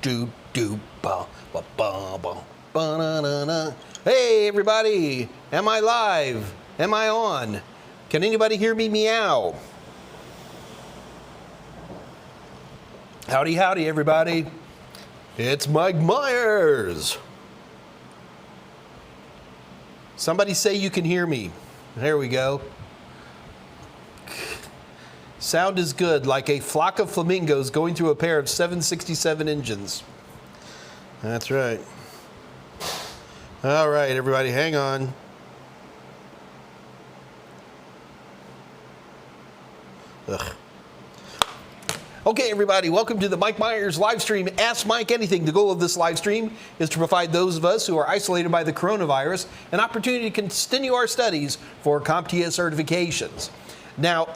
do do ba ba ba ba ba na na na. Hey everybody, am I live? Am I on? Can anybody hear me meow? Howdy, howdy, everybody. It's Mike Meyers. Somebody say you can hear me. There we go. Sound is good, like a flock of flamingos going through a pair of 767 engines. That's right. All right, everybody, hang on. Ugh. Okay, everybody, welcome to the Mike Meyers live stream, Ask Mike Anything. The goal of this live stream is to provide those of us who are isolated by the coronavirus an opportunity to continue our studies for CompTIA certifications. Now,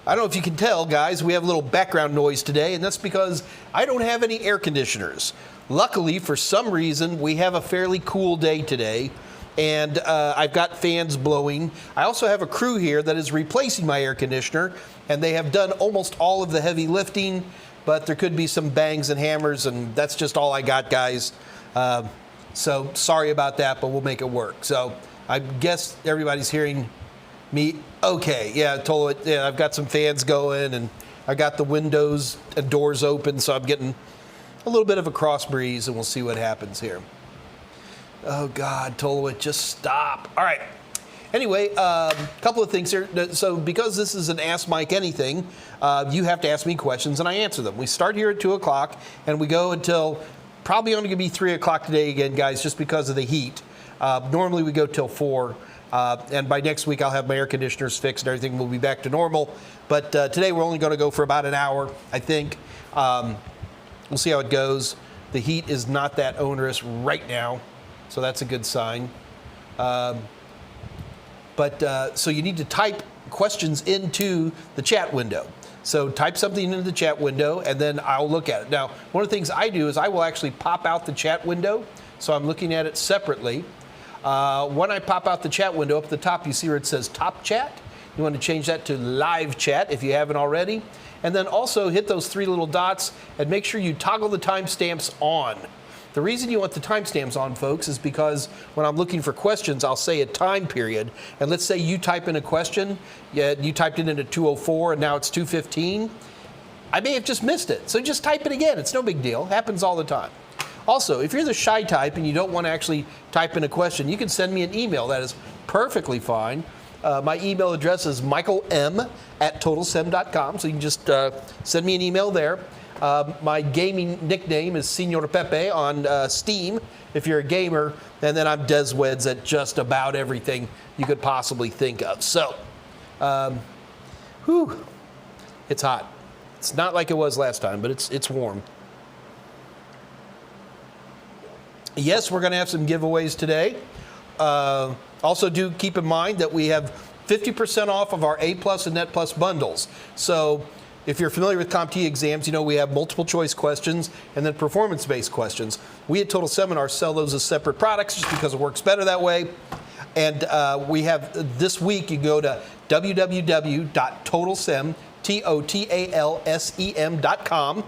I don't know if you can tell, guys, we have a little background noise today, and that's because I don't have any air conditioners. Luckily, for some reason, we have a fairly cool day today, and I've got fans blowing. I also have a crew here that is replacing my air conditioner, and they have done almost all of the heavy lifting, but there could be some bangs and hammers, and that's just all I got, guys. So sorry about that, but we'll make it work. So I guess everybody's hearing me okay. Yeah, totally. Yeah, I've got some fans going, and I got the windows and doors open, so I'm getting a little bit of a cross breeze, and we'll see what happens here. Oh, God, Tolowit, just stop. All right. Anyway, a couple of things here. So because this is an Ask Mike Anything, you have to ask me questions, and I answer them. We start here at 2 o'clock, and we go until probably only going to be 3 o'clock today again, guys, just because of the heat. Normally we go till 4, and by next week I'll have my air conditioners fixed, and everything will be back to normal. But today we're only going to go for about an hour, I think. We'll see how it goes. The heat is not that onerous right now, so that's a good sign. So you need to type questions into the chat window. So type something into the chat window, and then I'll look at it. Now, one of the things I do is I will actually pop out the chat window, so I'm looking at it separately. When I pop out the chat window, up at the top, you see where it says Top Chat. You want to change that to Live Chat if you haven't already. And then also hit those 3 little dots and make sure you toggle the timestamps on. The reason you want the timestamps on, folks, is because when I'm looking for questions, I'll say a time period. And let's say you type in a question, you typed it in at 2:04 and now it's 2:15. I may have just missed it. So just type it again. It's no big deal. Happens all the time. Also, if you're the shy type and you don't want to actually type in a question, you can send me an email. That is perfectly fine. My email address is michaelm@totalsem.com, so you can just send me an email there. My gaming nickname is Senor Pepe on Steam, if you're a gamer, and then I'm Des Weds at just about everything you could possibly think of. So, it's hot. It's not like it was last time, but it's warm. Yes, we're going to have some giveaways today. Also, do keep in mind that we have 50% off of our A+ and Net Plus bundles. So if you're familiar with CompTIA exams, you know we have multiple choice questions and then performance-based questions. We at Total Seminar sell those as separate products just because it works better that way. And we have this week, you go to www.totalsem.com.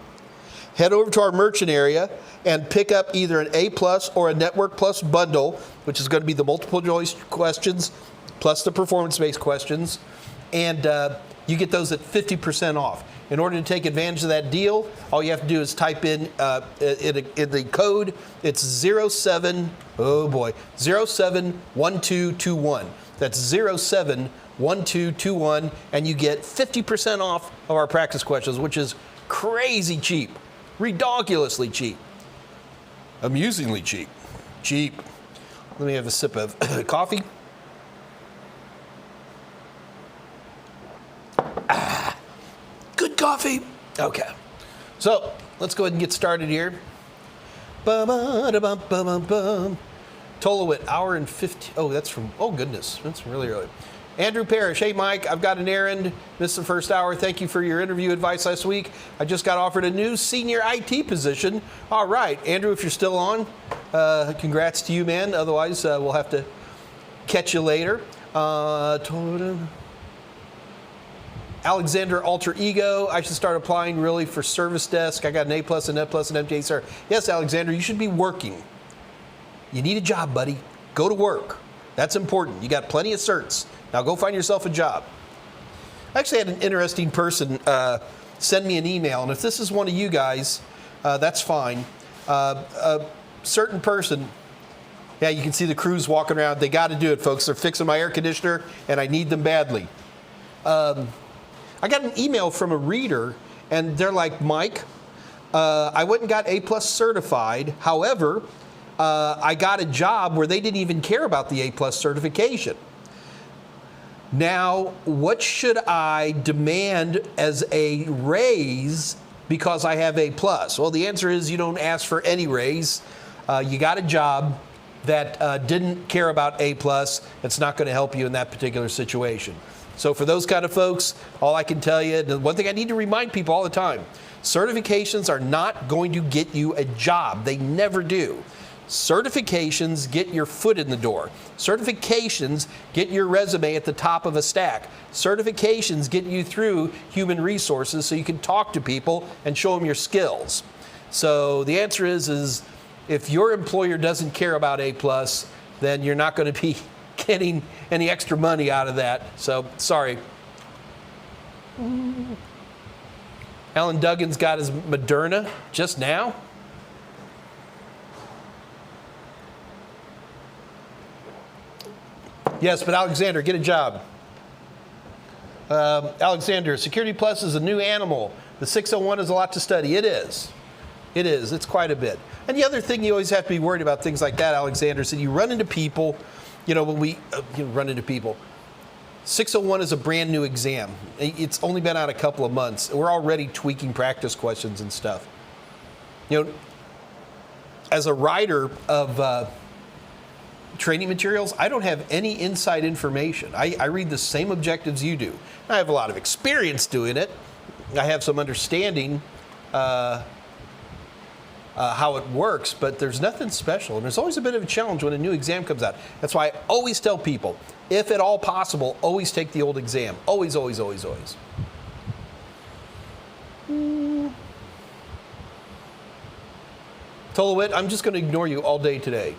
Head over to our merchant area and pick up either an A+ or a Network Plus bundle, which is going to be the multiple choice questions plus the performance-based questions. And you get those at 50% off. In order to take advantage of that deal, all you have to do is type in the code. It's 071221. That's 071221, and you get 50% off of our practice questions, which is crazy cheap, ridiculously cheap, amusingly cheap. Cheap. Let me have a sip of coffee. Good coffee. Okay. So let's go ahead and get started here. Tolowit, hour and 50. Oh, that's from, oh goodness, that's really early. Andrew Parrish, hey Mike, I've got an errand. Missed the first hour. Thank you for your interview advice last week. I just got offered a new senior IT position. All right, Andrew, if you're still on, congrats to you, man. Otherwise, we'll have to catch you later. Alexander Alter Ego, I should start applying really for service desk. I got an A+, an F+, an MTA, sir. Yes, Alexander, you should be working. You need a job, buddy. Go to work. That's important. You got plenty of certs. Now go find yourself a job. I actually had an interesting person send me an email, and if this is one of you guys, that's fine. A certain person, yeah, you can see the crews walking around. They got to do it, folks. They're fixing my air conditioner, and I need them badly. I got an email from a reader, and they're like, Mike, I went and got A+ certified. However, I got a job where they didn't even care about the A+ certification. Now, what should I demand as a raise because I have A+? Well, the answer is you don't ask for any raise. You got a job that didn't care about A+. It's not going to help you in that particular situation. So for those kind of folks, all I can tell you, the one thing I need to remind people all the time, certifications are not going to get you a job. They never do. Certifications get your foot in the door. Certifications get your resume at the top of a stack. Certifications get you through human resources so you can talk to people and show them your skills. So the answer is if your employer doesn't care about A+, then you're not going to be getting any extra money out of that. So, sorry. Alan Duggan's got his Moderna just now. Yes, but Alexander, get a job. Alexander, Security Plus is a new animal. The 601 is a lot to study. It is. It is. It's quite a bit. And the other thing you always have to be worried about things like that, Alexander, is that you run into people. You know, when we run into people, 601 is a brand new exam. It's only been out a couple of months. We're already tweaking practice questions and stuff. You know, as a writer of training materials, I don't have any inside information. I read the same objectives you do. I have a lot of experience doing it. I have some understanding how it works, but there's nothing special. And there's always a bit of a challenge when a new exam comes out. That's why I always tell people, if at all possible, always take the old exam. Always, always, always, always. Tolowit, I'm just going to ignore you all day today.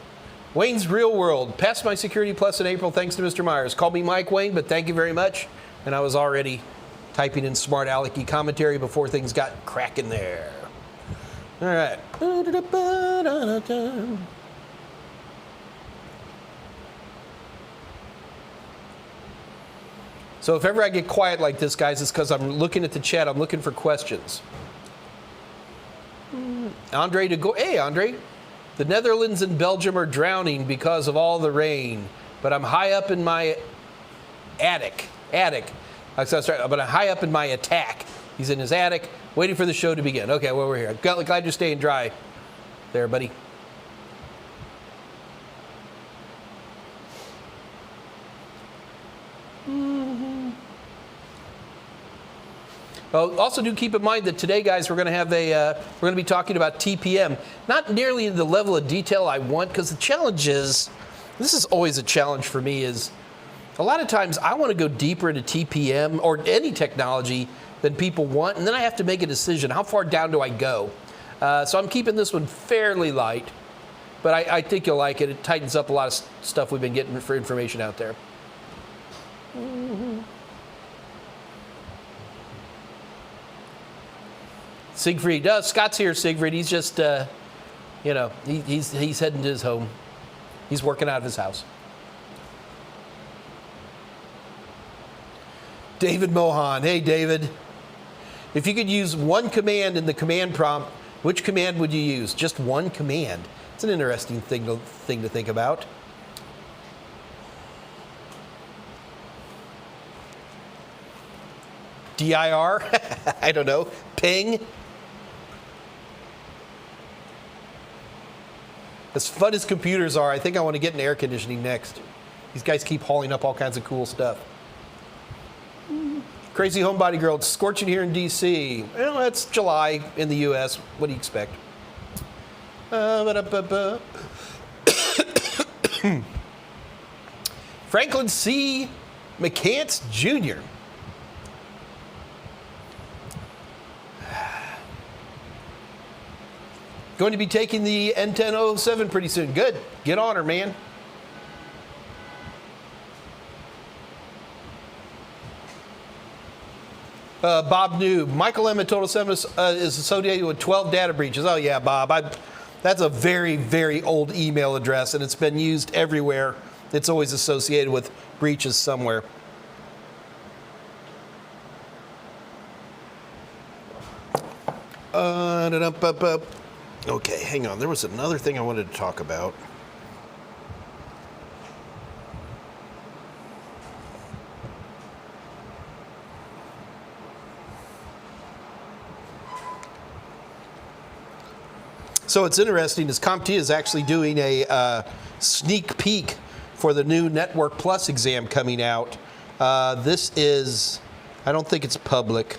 Wayne's Real World. Passed my Security Plus in April thanks to Mr. Meyers. Called me Mike Wayne, but thank you very much. And I was already typing in smart alecky commentary before things got cracking there. All right. So if ever I get quiet like this, guys, it's because I'm looking at the chat. I'm looking for questions. Andre to go. Hey, Andre. The Netherlands and Belgium are drowning because of all the rain, but I'm high up in my attic. But I'm high up in my attack. He's in his attic, waiting for the show to begin. Okay, well, we're here. Glad you're staying dry there, buddy. Well, also do keep in mind that today, guys, we're going to have we're going to be talking about TPM. Not nearly the level of detail I want, because the challenge is, this is always a challenge for me, is a lot of times I want to go deeper into TPM or any technology than people want, and then I have to make a decision. How far down do I go? So I'm keeping this one fairly light, but I think you'll like it. It tightens up a lot of stuff we've been getting for information out there. Siegfried, Scott's here, Siegfried. He's just, he's heading to his home. He's working out of his house. David Mohan. Hey, David. If you could use one command in the command prompt, which command would you use? Just one command. It's an interesting thing to think about. DIR? I don't know. Ping? As fun as computers are, I think I want to get into air conditioning next. These guys keep hauling up all kinds of cool stuff. Crazy Homebody Girl, it's scorching here in D.C. Well, it's July in the U.S. What do you expect? Franklin C. McCants Jr. Going to be taking the N1007 pretty soon. Good. Get on her, man. Bob New, Michael M at Total 7 is associated with 12 data breaches. Oh yeah, Bob. That's a very, very old email address, and it's been used everywhere. It's always associated with breaches somewhere. Okay, hang on. There was another thing I wanted to talk about. So what's interesting is CompTIA is actually doing a sneak peek for the new Network Plus exam coming out. This is, I don't think it's public,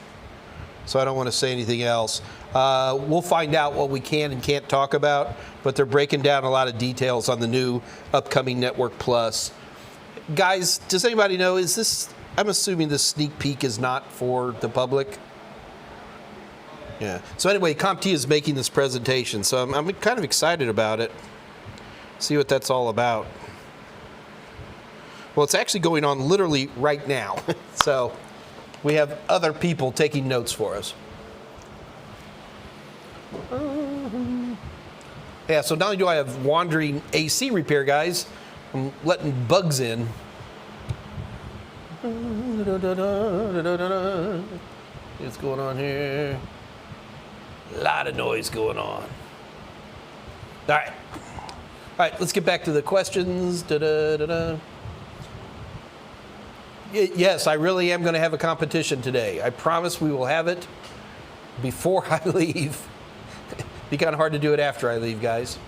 so I don't want to say anything else. We'll find out what we can and can't talk about, but they're breaking down a lot of details on the new upcoming Network Plus. Guys, does anybody know, is this, I'm assuming this sneak peek is not for the public? Yeah. So anyway, CompTIA is making this presentation, so I'm kind of excited about it. See what that's all about. Well, it's actually going on literally right now. So we have other people taking notes for us. Yeah, so not only do I have wandering AC repair guys, I'm letting bugs in. What's going on here? A lot of noise going on. All right. All right, let's get back to the questions. Yes, I really am going to have a competition today. I promise we will have it before I leave. Be kind of hard to do it after I leave, guys.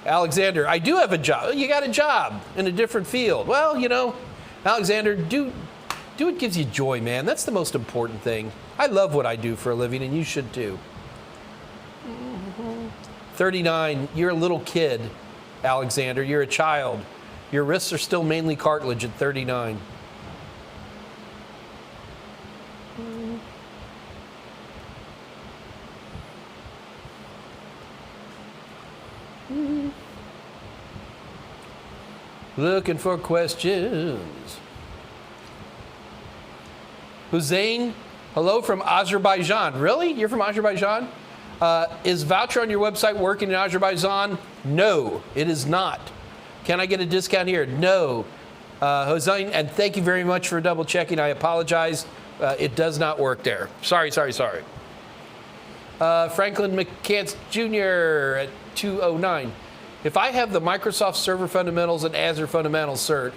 Alexander, I do have a job. You got a job in a different field. Well, you know, Alexander, do what gives you joy, man. That's the most important thing. I love what I do for a living, and you should too. 39, you're a little kid, Alexander. You're a child. Your wrists are still mainly cartilage at 39. Looking for questions. Hussein, hello from Azerbaijan. Really? You're from Azerbaijan? Is voucher on your website working in Azerbaijan? No, it is not. Can I get a discount here? No. Hussein, and thank you very much for double checking. I apologize. It does not work there. Sorry. Franklin McCants Jr. at 209. If I have the Microsoft Server Fundamentals and Azure Fundamentals cert,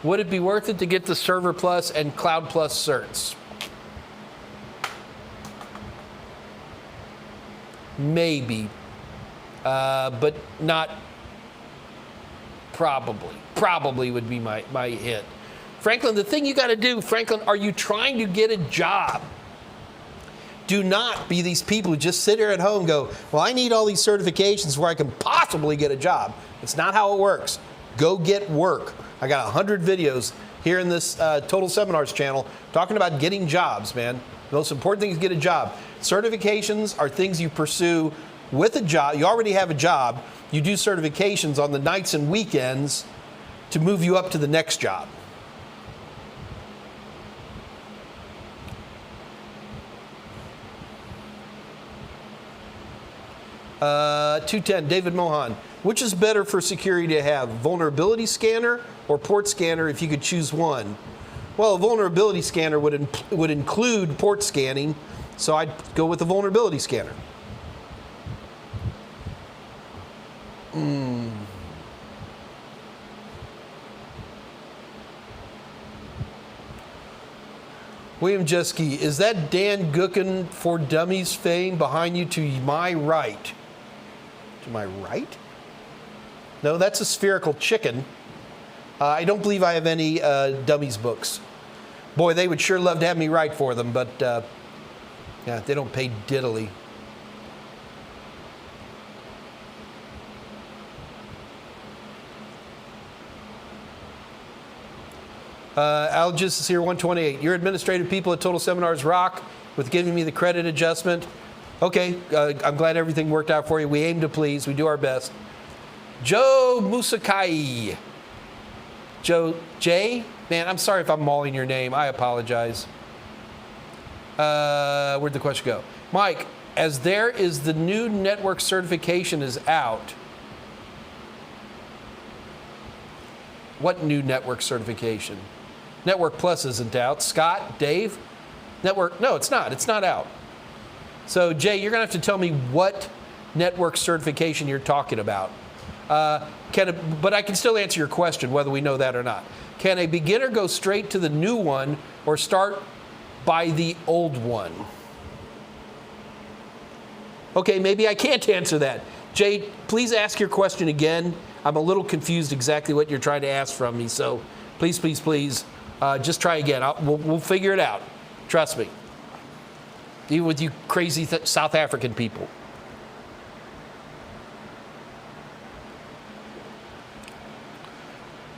would it be worth it to get the Server Plus and Cloud Plus certs? Maybe, but not probably. Probably would be my hit. Franklin, the thing you got to do, Franklin, are you trying to get a job? Do not be these people who just sit here at home and go, well, I need all these certifications where I can possibly get a job. It's not how it works. Go get work. I got 100 videos here in this Total Seminars channel talking about getting jobs, man. The most important thing is get a job. Certifications are things you pursue with a job. You already have a job. You do certifications on the nights and weekends to move you up to the next job. Uh, 210, David Mohan. Which is better for security to have, vulnerability scanner or port scanner if you could choose one? Well, a vulnerability scanner would include port scanning, so I'd go with the vulnerability scanner. William Jeske, is that Dan Gookin for Dummies fame behind you to my right? To my right? No, that's a spherical chicken. I don't believe I have any Dummies books. Boy, they would sure love to have me write for them, but yeah, they don't pay diddly. Algis is here, 128. Your administrative people at Total Seminars rock. with giving me the credit adjustment. Okay, I'm glad everything worked out for you. We aim to please. We do our best. Joe Musakai. Jay? Man, I'm sorry if I'm mauling your name. I apologize. Where'd the question go? Mike, as there is the new network certification is out. What new network certification? Network Plus isn't out. Scott, Dave? Network, no, it's not. It's not out. So, Jay, you're going to have to tell me what network certification you're talking about. But I can still answer your question, whether we know that or not. Can a beginner go straight to the new one or start by the old one? Okay, maybe I can't answer that. Jay, please ask your question again. I'm a little confused exactly what you're trying to ask from me, so please, please, please, just try again. We'll figure it out. Trust me. Even with you crazy South African people.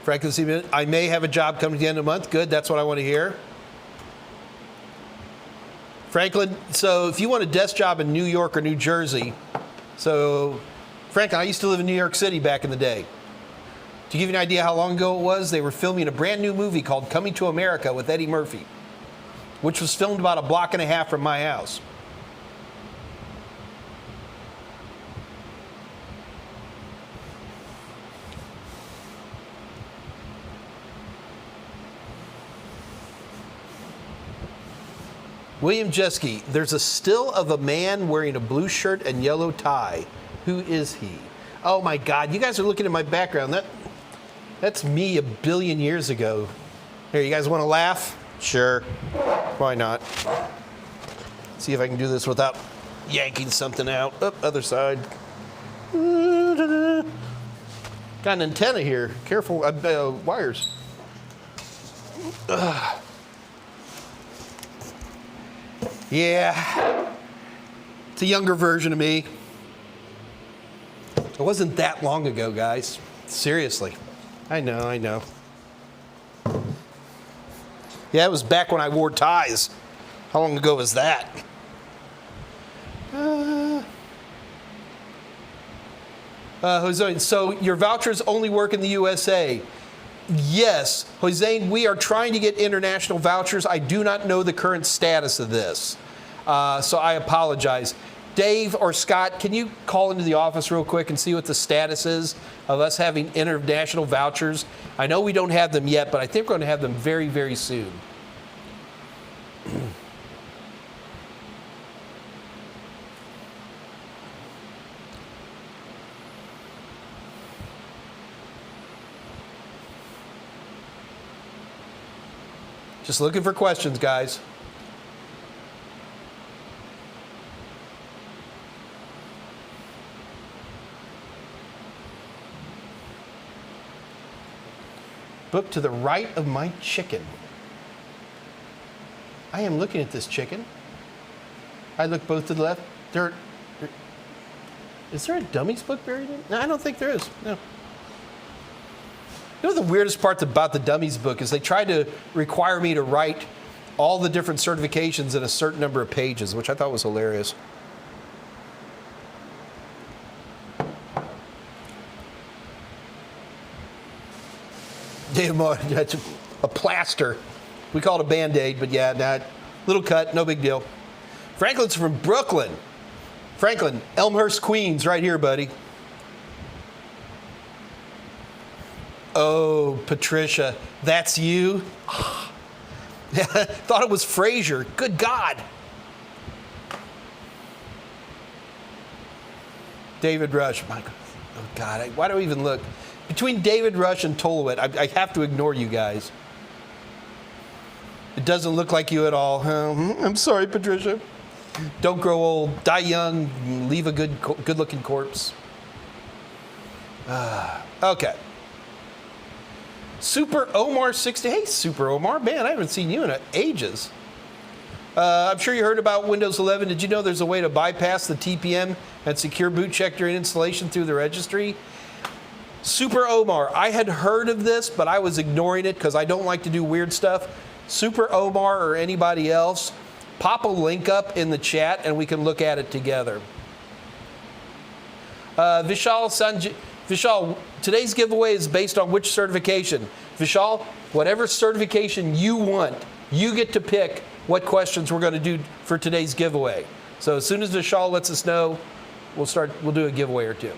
Franklin, I may have a job coming to the end of the month. Good, that's what I want to hear. Franklin, so if you want a desk job in New York or New Jersey, so Franklin, I used to live in New York City back in the day. To give you an idea how long ago it was, they were filming a brand new movie called Coming to America with Eddie Murphy, which was filmed about a block and a half from my house. William Jeske, there's a still of a man wearing a blue shirt and yellow tie. Who is he? Oh my God, you guys are looking at my background. That's me a billion years ago. Here, you guys want to laugh? Sure. Why not? See if I can do this without yanking something out. Up, other side. Got an antenna here. Careful, wires. Yeah, it's a younger version of me. It wasn't that long ago, guys. Seriously. I know. Yeah, it was back when I wore ties. How long ago was that? Jose, so your vouchers only work in the USA. Yes, Jose, we are trying to get international vouchers. I do not know the current status of this, so I apologize. Dave or Scott, can you call into the office real quick and see what the status is of us having international vouchers? I know we don't have them yet, but I think we're going to have them very, very soon. Just looking for questions, guys. Book to the right of my chicken. I am looking at this chicken. I look both to the left. Is there a dummies book buried in? No, I don't think there is. No. You know, the weirdest part about the dummies book is they tried to require me to write all the different certifications in a certain number of pages, which I thought was hilarious. That's a plaster. We call it a Band-Aid, but yeah, not little cut, no big deal. Franklin's from Brooklyn. Franklin, Elmhurst, Queens, right here, buddy. Oh, Patricia, that's you? Thought it was Frazier. Good God. David Rush. My God. Oh, God. Why do I even look? Between David Rush and Tolowit, I have to ignore you guys. It doesn't look like you at all. I'm sorry, Patricia. Don't grow old. Die young. Leave a good-looking corpse. Okay. Super Omar 60. Hey, Super Omar. Man, I haven't seen you in ages. I'm sure you heard about Windows 11. Did you know there's a way to bypass the TPM and secure boot check during installation through the registry? Super Omar, I had heard of this, but I was ignoring it because I don't like to do weird stuff. Super Omar or anybody else, pop a link up in the chat and we can look at it together. Vishal, today's giveaway is based on which certification? Vishal, whatever certification you want, you get to pick what questions we're going to do for today's giveaway. So as soon as Vishal lets us know, we'll do a giveaway or two.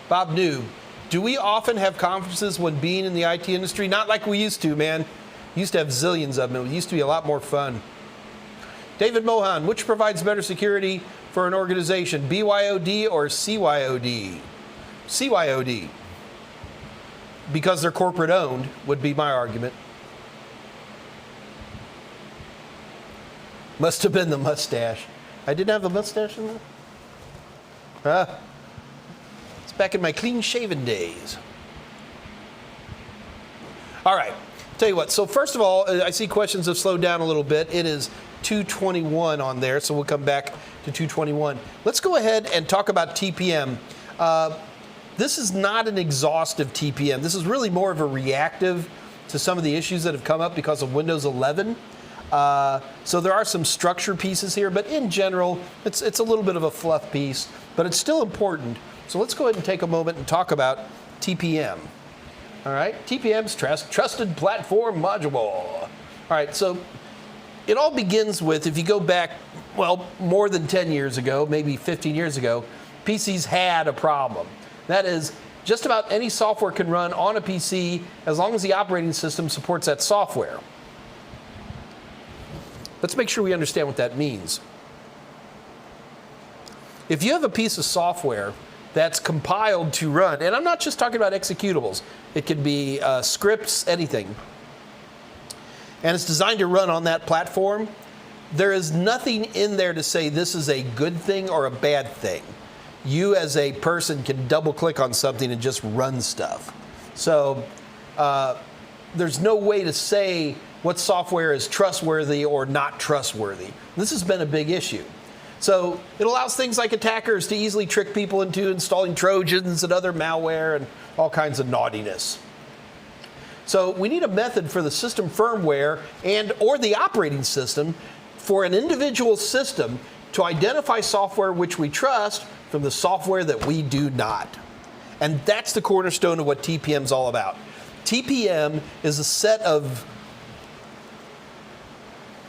Bob New, do we often have conferences when being in the IT industry? Not like we used to, man. Used to have zillions of them. It used to be a lot more fun. David Mohan, which provides better security for an organization, BYOD or CYOD? CYOD. Because they're corporate owned would be my argument. Must have been the mustache. I didn't have the mustache in there? It's back in my clean-shaven days. All right. Tell you what. So first of all, I see questions have slowed down a little bit. It is 2:21 on there, so we'll come back to 2:21. Let's go ahead and talk about TPM. This is not an exhaustive TPM. This is really more of a reactive to some of the issues that have come up because of Windows 11. So there are some structure pieces here, but in general, it's a little bit of a fluff piece, but it's still important. So let's go ahead and take a moment and talk about TPM. All right, TPM's Trusted Platform Module. All right, so it all begins with, if you go back, well, more than 10 years ago, maybe 15 years ago, PCs had a problem. That is, just about any software can run on a PC as long as the operating system supports that software. Let's make sure we understand what that means. If you have a piece of software that's compiled to run, and I'm not just talking about executables, it could be scripts, anything, and it's designed to run on that platform, there is nothing in there to say this is a good thing or a bad thing. You as a person can double click on something and just run stuff. So there's no way to say what software is trustworthy or not trustworthy. This has been a big issue. So it allows things like attackers to easily trick people into installing Trojans and other malware and all kinds of naughtiness. So we need a method for the system firmware and or the operating system for an individual system to identify software which we trust from the software that we do not. And that's the cornerstone of what TPM is all about. TPM is a set of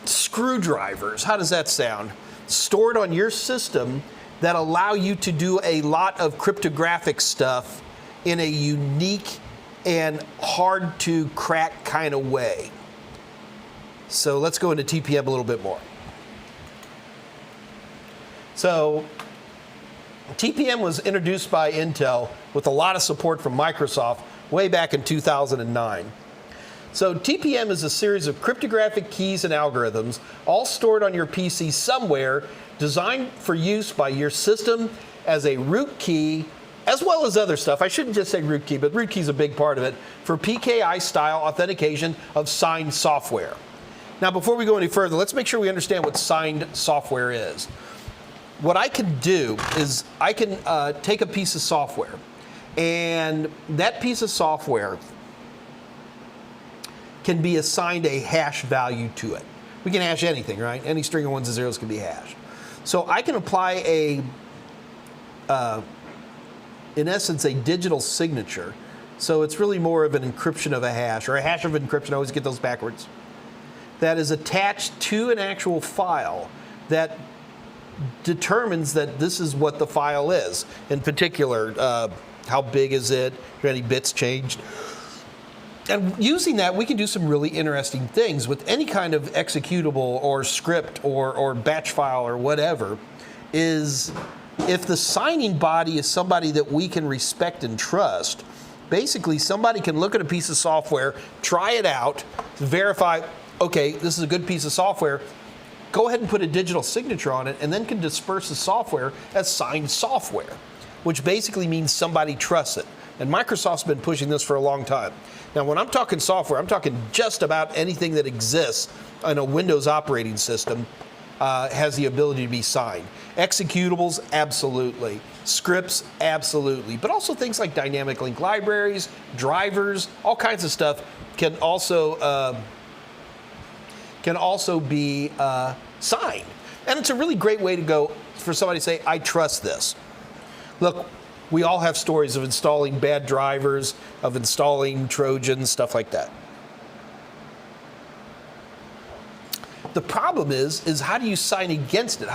screwdrivers, how does that sound, stored on your system that allow you to do a lot of cryptographic stuff in a unique and hard to crack kind of way. So let's go into TPM a little bit more. So TPM was introduced by Intel with a lot of support from Microsoft way back in 2009. So TPM is a series of cryptographic keys and algorithms all stored on your PC somewhere, designed for use by your system as a root key, as well as other stuff. I shouldn't just say root key, but root key is a big part of it, for PKI-style authentication of signed software. Now, before we go any further, let's make sure we understand what signed software is. What I can do is I can take a piece of software, and that piece of software can be assigned a hash value to it. We can hash anything, right? Any string of ones and zeros can be hashed. So I can apply in essence, a digital signature. So it's really more of an encryption of a hash, or a hash of encryption. I always get those backwards. That is attached to an actual file that determines that this is what the file is. In particular, how big is it? Are any bits changed? And using that, we can do some really interesting things with any kind of executable or script or batch file or whatever. Is if the signing body is somebody that we can respect and trust, basically somebody can look at a piece of software, try it out, verify, okay, this is a good piece of software, go ahead and put a digital signature on it, and then can disperse the software as signed software, which basically means somebody trusts it. And Microsoft's been pushing this for a long time. Now, when I'm talking software, I'm talking just about anything that exists on a Windows operating system. has the ability to be signed. Executables, absolutely. Scripts, absolutely. But also things like dynamic link libraries, drivers, all kinds of stuff can also be signed. And it's a really great way to go for somebody to say, I trust this. Look, we all have stories of installing bad drivers, of installing Trojans, stuff like that. The problem is how do you sign against it?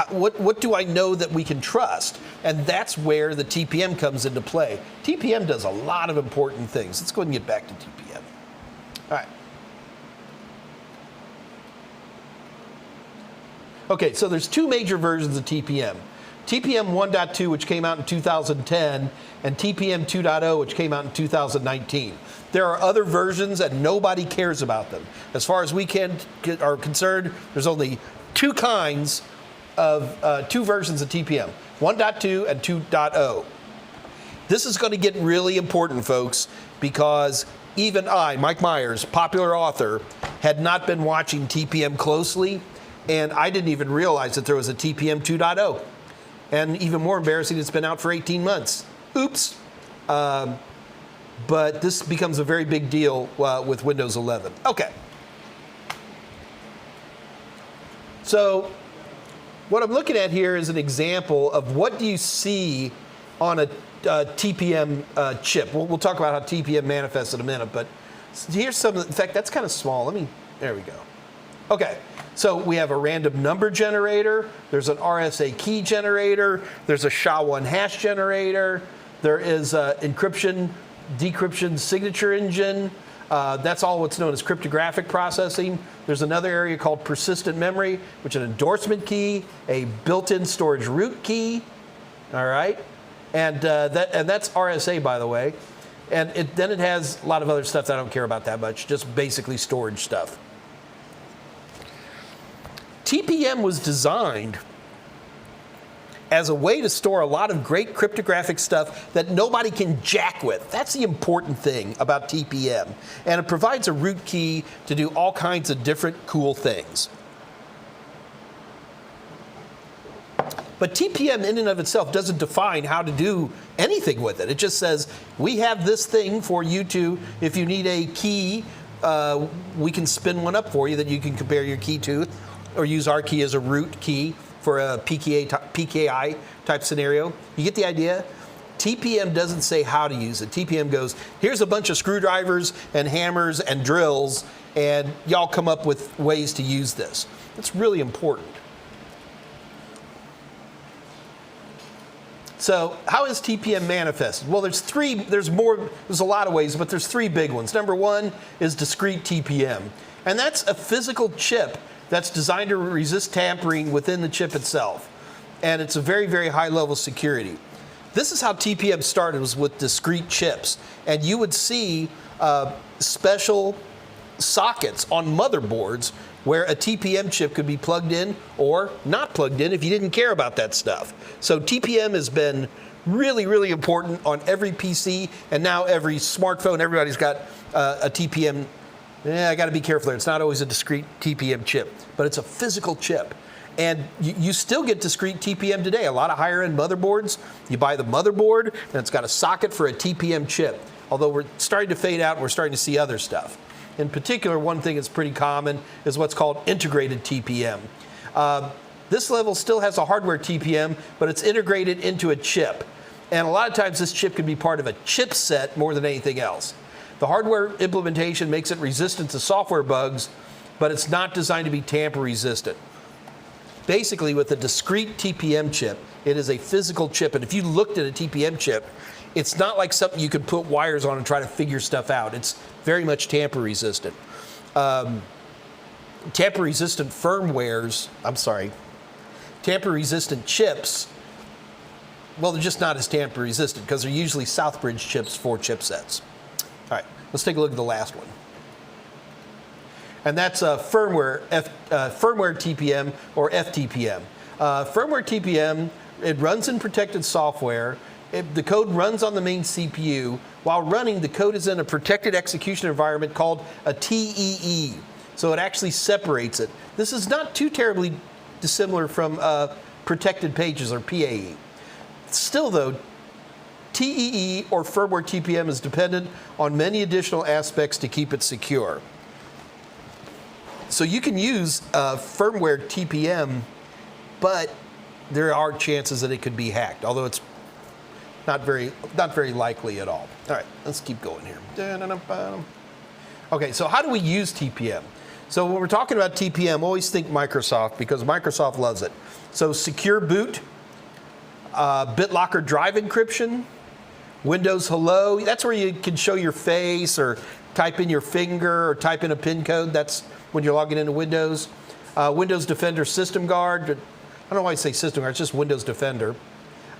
What do I know that we can trust? And that's where the TPM comes into play. TPM does a lot of important things. Let's go ahead and get back to TPM. All right. Okay, so there's two major versions of TPM. TPM 1.2, which came out in 2010, and TPM 2.0, which came out in 2019. There are other versions, and nobody cares about them. As far as we are concerned, there's only two versions of TPM, 1.2 and 2.0. This is going to get really important, folks, because even I, Mike Meyers, popular author, had not been watching TPM closely, and I didn't even realize that there was a TPM 2.0. And even more embarrassing, it's been out for 18 months. Oops. But this becomes a very big deal with Windows 11. Okay. So what I'm looking at here is an example of what do you see on a TPM chip. We'll talk about how TPM manifests in a minute, but here's some of the, in fact, that's kind of small. There we go. Okay. So we have a random number generator, there's an RSA key generator, there's a SHA-1 hash generator, there is encryption, decryption signature engine. That's all what's known as cryptographic processing. There's another area called persistent memory, which is an endorsement key, a built-in storage root key, all right? And that's RSA, by the way. And then it has a lot of other stuff that I don't care about that much, just basically storage stuff. TPM was designed as a way to store a lot of great cryptographic stuff that nobody can jack with. That's the important thing about TPM. And it provides a root key to do all kinds of different cool things. But TPM in and of itself doesn't define how to do anything with it. It just says, we have this thing for you to, if you need a key, we can spin one up for you that you can compare your key to, or use our key as a root key for a PKI type scenario. You get the idea? TPM doesn't say how to use it. TPM goes, here's a bunch of screwdrivers and hammers and drills, and y'all come up with ways to use this. It's really important. So how is TPM manifested? Well, there's a lot of ways, but there's three big ones. Number one is discrete TPM, and that's a physical chip that's designed to resist tampering within the chip itself. And it's a very, very high level of security. This is how TPM started, was with discrete chips. And you would see special sockets on motherboards where a TPM chip could be plugged in or not plugged in if you didn't care about that stuff. So TPM has been really, really important on every PC and now every smartphone. Everybody's got a TPM. I got to be careful there. It's not always a discrete TPM chip, but it's a physical chip. And you still get discrete TPM today. A lot of higher end motherboards, you buy the motherboard and it's got a socket for a TPM chip. Although we're starting to fade out and we're starting to see other stuff. In particular, one thing that's pretty common is what's called integrated TPM. This level still has a hardware TPM, but it's integrated into a chip. And a lot of times this chip can be part of a chipset more than anything else. The hardware implementation makes it resistant to software bugs, but it's not designed to be tamper resistant. Basically, with a discrete TPM chip, it is a physical chip. And if you looked at a TPM chip, it's not like something you could put wires on and try to figure stuff out. It's very much tamper resistant. Tamper resistant chips, well, they're just not as tamper resistant because they're usually Southbridge chips for chipsets. All right, let's take a look at the last one. And that's firmware TPM or FTPM. Firmware TPM, it runs in protected software. The code runs on the main CPU. While running, the code is in a protected execution environment called a TEE. So it actually separates it. This is not too terribly dissimilar from protected pages or PAE. Still though, TEE or firmware TPM is dependent on many additional aspects to keep it secure. So you can use firmware TPM, but there are chances that it could be hacked, although it's not very likely at all. All right, let's keep going here. Okay, so how do we use TPM? So when we're talking about TPM, always think Microsoft, because Microsoft loves it. So secure boot, BitLocker drive encryption, Windows Hello. That's where you can show your face or type in your finger or type in a PIN code. That's when you're logging into Windows. Windows Defender System Guard. I don't know why I say System Guard, it's just Windows Defender.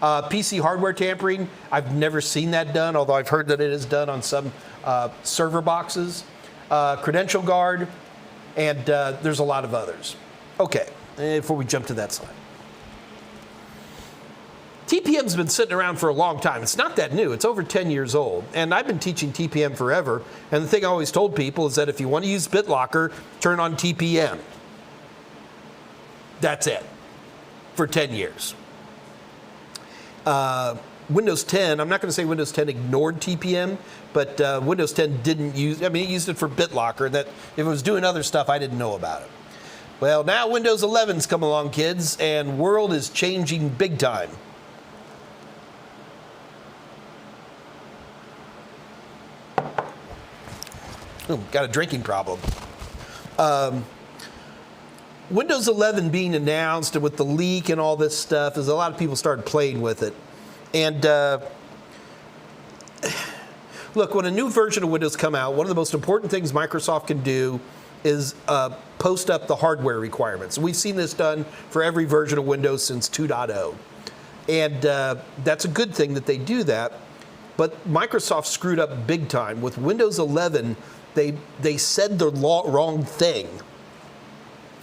PC hardware tampering. I've never seen that done, although I've heard that it is done on some server boxes. Credential Guard, and there's a lot of others. Okay, before we jump to that slide. TPM's been sitting around for a long time. It's not that new. It's over 10 years old. And I've been teaching TPM forever. And the thing I always told people is that if you want to use BitLocker, turn on TPM. That's it. For 10 years. Windows 10, I'm not going to say Windows 10 ignored TPM, but Windows 10 didn't use, it used it for BitLocker. That if it was doing other stuff, I didn't know about it. Well, now Windows 11's come along, kids, and world is changing big time. Got a drinking problem. Windows 11 being announced and with the leak and all this stuff, is a lot of people started playing with it. And look, when a new version of Windows come out, one of the most important things Microsoft can do is post up the hardware requirements. We've seen this done for every version of Windows since 2.0. And that's a good thing that they do that. But Microsoft screwed up big time. With Windows 11, they said the wrong thing.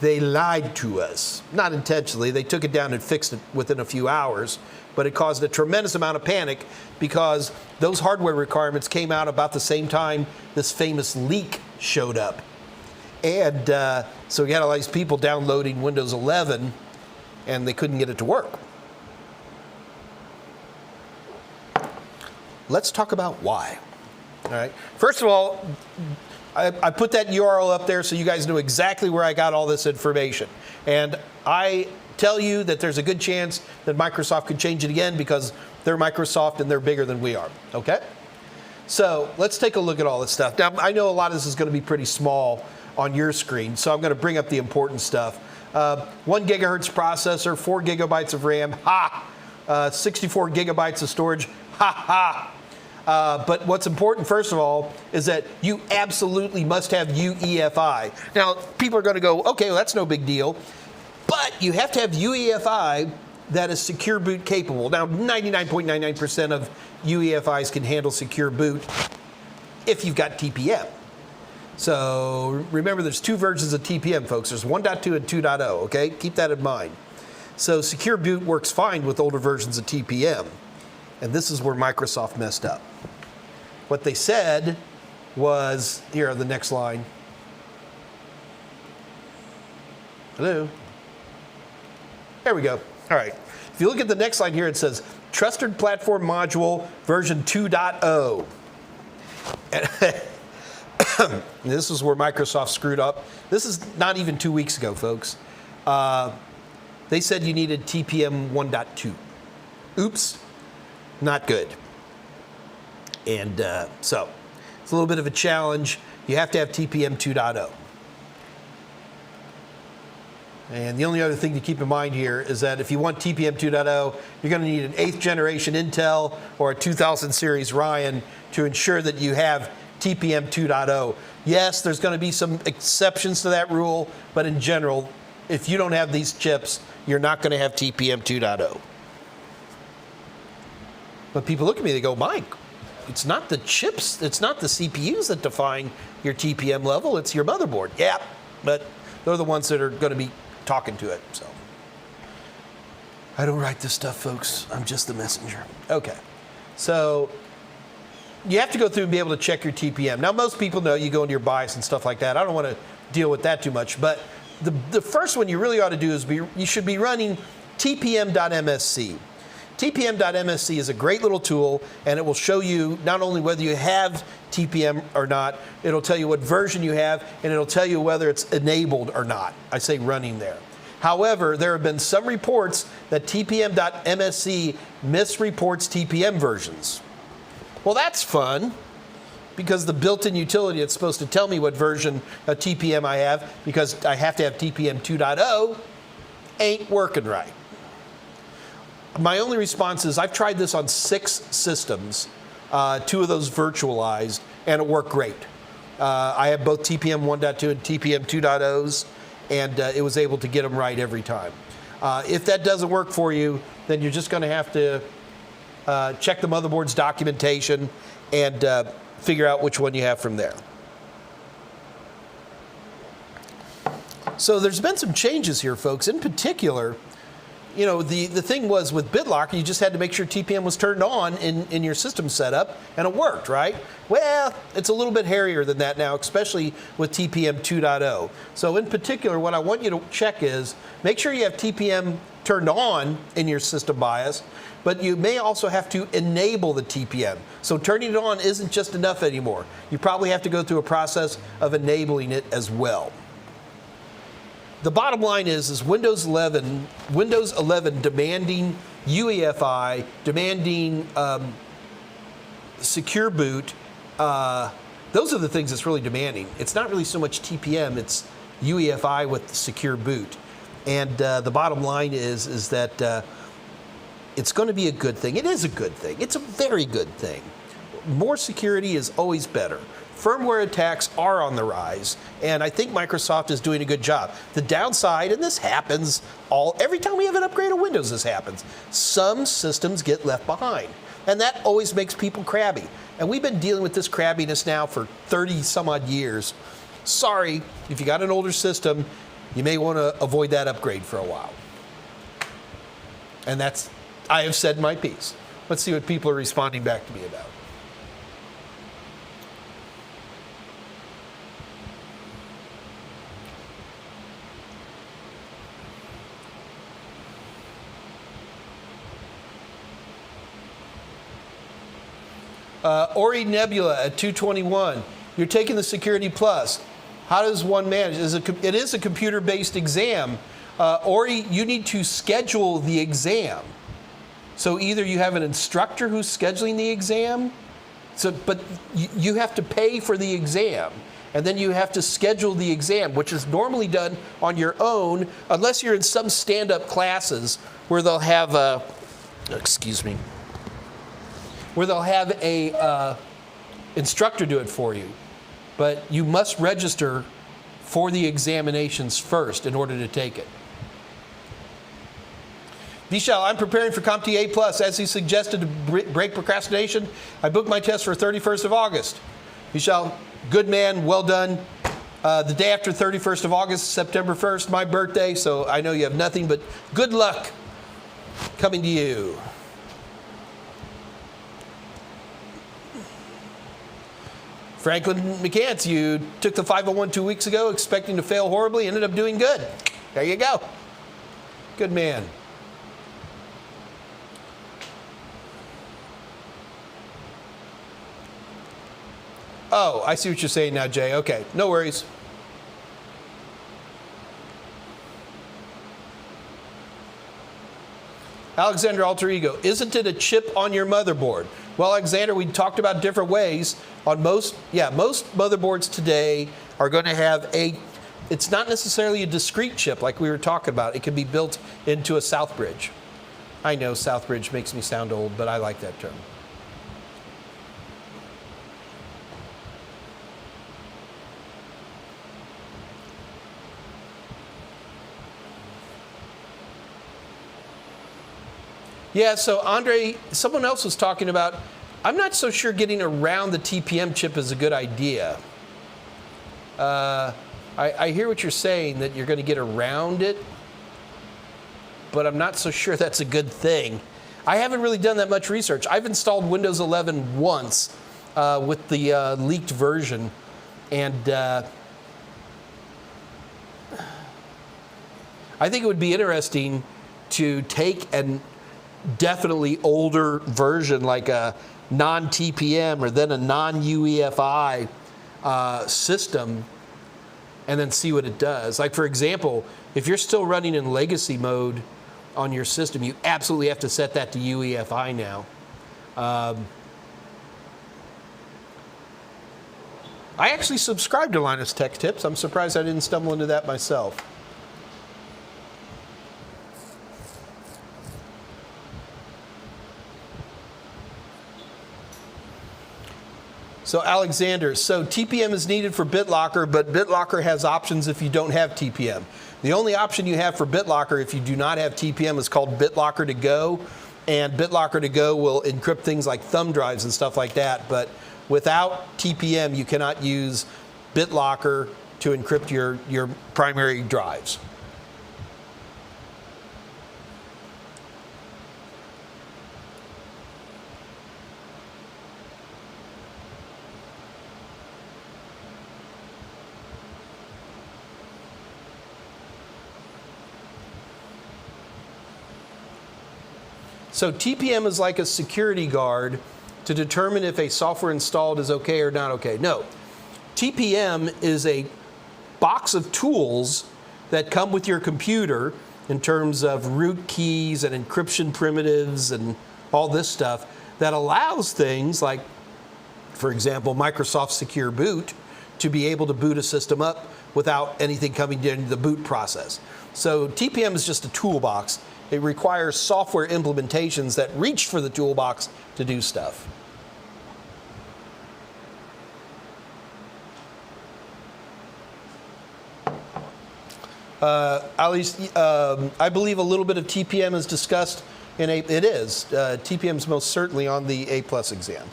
They lied to us. Not intentionally. They took it down and fixed it within a few hours. But it caused a tremendous amount of panic because those hardware requirements came out about the same time this famous leak showed up. And so we had all these people downloading Windows 11, and they couldn't get it to work. Let's talk about why. All right. First of all, I put that URL up there so you guys know exactly where I got all this information. And I tell you that there's a good chance that Microsoft could change it again because they're Microsoft and they're bigger than we are. Okay? So let's take a look at all this stuff. Now, I know a lot of this is going to be pretty small on your screen, so I'm going to bring up the important stuff. 1 gigahertz processor, 4 gigabytes of RAM, 64 gigabytes of storage, but what's important, first of all, is that you absolutely must have UEFI. Now, people are going to go, okay, well, that's no big deal. But you have to have UEFI that is secure boot capable. Now, 99.99% of UEFIs can handle secure boot if you've got TPM. So remember, there's 2 versions of TPM, folks. There's 1.2 and 2.0, okay? Keep that in mind. So secure boot works fine with older versions of TPM. And this is where Microsoft messed up. What they said was, here on the next line. Hello? There we go. All right. If you look at the next line here, it says, Trusted Platform Module version 2.0. And this is where Microsoft screwed up. This is not even 2 weeks ago, folks. They said you needed TPM 1.2. Oops. Not good. And so it's a little bit of a challenge. You have to have TPM 2.0. And the only other thing to keep in mind here is that if you want TPM 2.0, you're going to need an 8th generation Intel or a 2000 series Ryan to ensure that you have TPM 2.0. Yes, there's going to be some exceptions to that rule, but in general, if you don't have these chips, you're not going to have TPM 2.0. But people look at me, they go, Mike, it's not the chips, it's not the CPUs that define your TPM level, it's your motherboard. Yeah, but they're the ones that are going to be talking to it. So I don't write this stuff, folks. I'm just the messenger. Okay, so you have to go through and be able to check your TPM. Now, most people know you go into your BIOS and stuff like that. I don't want to deal with that too much. But the first one you really ought to do is you should be running tpm.msc. tpm.msc is a great little tool, and it will show you not only whether you have TPM or not, it'll tell you what version you have, and it'll tell you whether it's enabled or not. I say running there. However, there have been some reports that tpm.msc misreports TPM versions. Well, that's fun, because the built-in utility that's supposed to tell me what version of TPM I have, because I have to have TPM 2.0, ain't working right. My only response is I've tried this on 6 systems, 2 of those virtualized, and it worked great. I have both TPM 1.2 and TPM 2.0s, and it was able to get them right every time. If that doesn't work for you, then you're just going to have to check the motherboard's documentation and figure out which one you have from there. So there's been some changes here, folks. In particular, you know, the thing was with BitLocker, you just had to make sure TPM was turned on in your system setup, and it worked, right? Well, it's a little bit hairier than that now, especially with TPM 2.0. So in particular, what I want you to check is make sure you have TPM turned on in your system BIOS, but you may also have to enable the TPM. So turning it on isn't just enough anymore. You probably have to go through a process of enabling it as well. The bottom line is Windows 11 demanding UEFI, demanding secure boot. Those are the things that's really demanding. It's not really so much TPM, it's UEFI with secure boot. And the bottom line is that it's going to be a good thing. It is a good thing. It's a very good thing. More security is always better. Firmware attacks are on the rise, and I think Microsoft is doing a good job. The downside, and this happens every time we have an upgrade of Windows, this happens. Some systems get left behind, and that always makes people crabby. And we've been dealing with this crabbiness now for 30 some odd years. Sorry, if you got an older system, you may want to avoid that upgrade for a while. And I have said my piece. Let's see what people are responding back to me about. Ori Nebula at 221. You're taking the Security Plus. How does one manage? It is a computer-based exam. Ori, you need to schedule the exam. So either you have an instructor who's scheduling the exam, but you have to pay for the exam. And then you have to schedule the exam, which is normally done on your own, unless you're in some stand-up classes where they'll have where they'll have a instructor do it for you. But you must register for the examinations first in order to take it. Vishal, I'm preparing for CompTIA Plus. As he suggested to break procrastination, I booked my test for 31st of August. Vishal, good man, well done. The day after 31st of August, September 1st, my birthday, so I know you have nothing but good luck coming to you. Franklin McCants, you took the 501 2 weeks ago, expecting to fail horribly, ended up doing good. There you go. Good man. Oh, I see what you're saying now, Jay. Okay, no worries. Alexander Alter Ego, isn't it a chip on your motherboard? Well, Alexander, we talked about different ways. On most motherboards today are going to have it's not necessarily a discrete chip like we were talking about. It can be built into a Southbridge. I know Southbridge makes me sound old, but I like that term. Yeah, so Andre, someone else was talking about, I'm not so sure getting around the TPM chip is a good idea. I hear what you're saying, that you're going to get around it, but I'm not so sure that's a good thing. I haven't really done that much research. I've installed Windows 11 once with the leaked version, and I think it would be interesting to take an definitely older version like a non-TPM or then a non-UEFI system and then see what it does. Like for example, if you're still running in legacy mode on your system, you absolutely have to set that to UEFI now. I actually subscribe to Linus Tech Tips. I'm surprised I didn't stumble into that myself. So Alexander, so TPM is needed for BitLocker, but BitLocker has options if you don't have TPM. The only option you have for BitLocker if you do not have TPM is called BitLocker to Go, and BitLocker to Go will encrypt things like thumb drives and stuff like that, but without TPM you cannot use BitLocker to encrypt your primary drives. So TPM is like a security guard to determine if a software installed is okay or not okay. No, TPM is a box of tools that come with your computer in terms of root keys and encryption primitives and all this stuff that allows things like, for example, Microsoft Secure Boot to be able to boot a system up without anything coming during the boot process. So TPM is just a toolbox. It requires software implementations that reach for the toolbox to do stuff. At least, I believe a little bit of TPM is discussed in A. It is. TPM is most certainly on the A+ exam.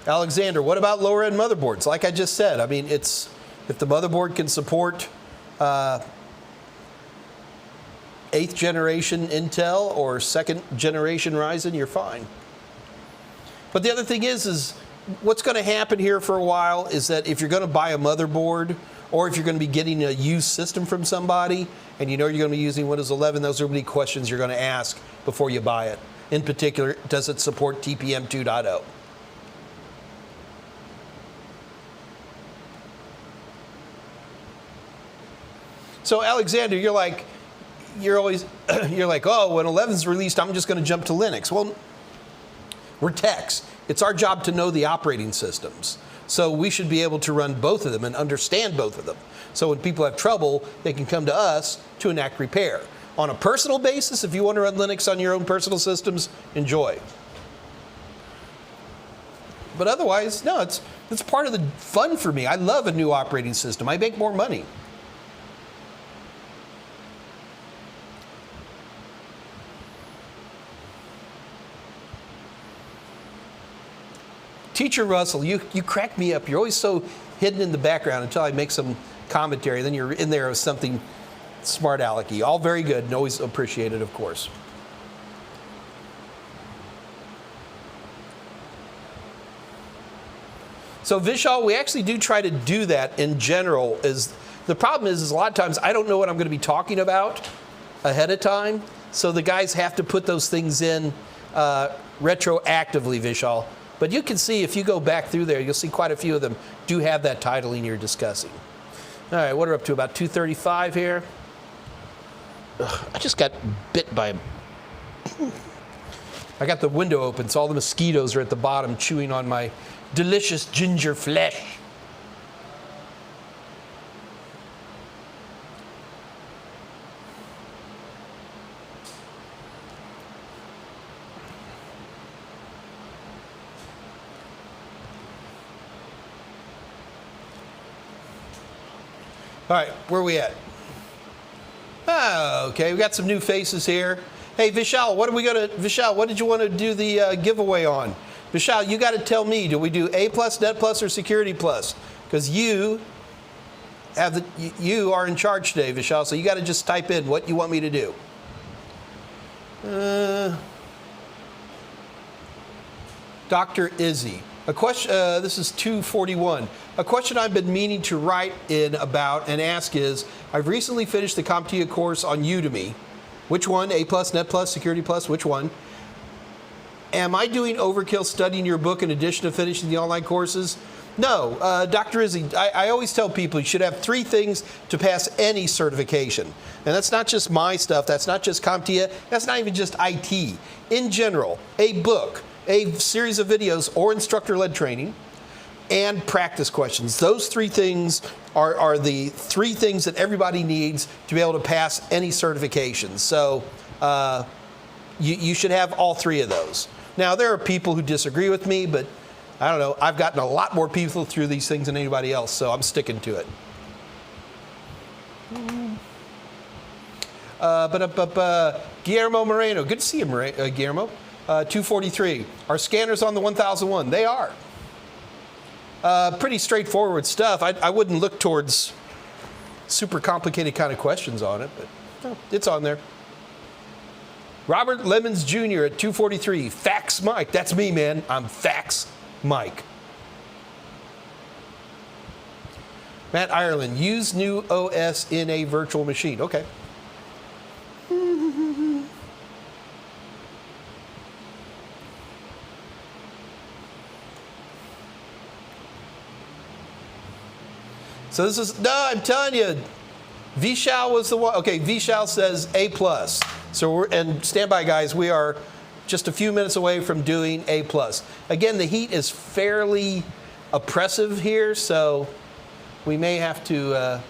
Alexander, what about lower end motherboards? Like I just said, I mean, if the motherboard can support 8th generation Intel or 2nd generation Ryzen, you're fine. But the other thing is what's going to happen here for a while is that if you're going to buy a motherboard or if you're going to be getting a used system from somebody and you know you're going to be using Windows 11, those are going to be questions you're going to ask before you buy it. In particular, does it support TPM 2.0? So Alexander, you're like, oh, when 11's released, I'm just going to jump to Linux. Well, we're techs. It's our job to know the operating systems. So we should be able to run both of them and understand both of them. So when people have trouble, they can come to us to enact repair. On a personal basis, if you want to run Linux on your own personal systems, enjoy. But otherwise, no, it's part of the fun for me. I love a new operating system. I make more money. Teacher Russell, you crack me up. You're always so hidden in the background until I make some commentary. Then you're in there with something smart alecky. All very good and always appreciated, of course. So Vishal, we actually do try to do that in general. The problem is a lot of times I don't know what I'm going to be talking about ahead of time. So the guys have to put those things in retroactively, Vishal. But you can see if you go back through there, you'll see quite a few of them do have that titling you're discussing. All right, what are we up to? About 2:35 here. Ugh, I just got bit by I got the window open, so all the mosquitoes are at the bottom chewing on my delicious ginger flesh. All right, where are we at? Oh, okay, we got some new faces here. Hey, Vishal, what did you want to do the giveaway on? Vishal, you got to tell me, do we do A+, Net Plus, or Security Plus? Because you are in charge today, Vishal, so you got to just type in what you want me to do. Dr. Izzy. A question. This is 241. A question I've been meaning to write in about and ask is: I've recently finished the CompTIA course on Udemy. Which one? A+, Net+, Security Plus? Which one? Am I doing overkill studying your book in addition to finishing the online courses? No, Dr. Izzy, I always tell people you should have 3 things to pass any certification. And that's not just my stuff, that's not just CompTIA, that's not even just IT. In general, a book, a series of videos or instructor-led training, and practice questions. Those 3 things are the 3 things that everybody needs to be able to pass any certification. So you should have all 3 of those. Now, there are people who disagree with me, but I don't know. I've gotten a lot more people through these things than anybody else, so I'm sticking to it. Guillermo Moreno. Good to see you, Guillermo. 243. Are scanners on the 1001? They are. Pretty straightforward stuff. I wouldn't look towards super complicated kind of questions on it, but no, it's on there. Robert Lemons Jr. at 243. Fax Mike. That's me, man. I'm Fax Mike. Matt Ireland. Use new OS in a virtual machine. Okay. So this is, no, I'm telling you, Vishal was the one. Okay, Vishal says A+. So and stand by, guys. We are just a few minutes away from doing A+. Again, the heat is fairly oppressive here, so we may have to.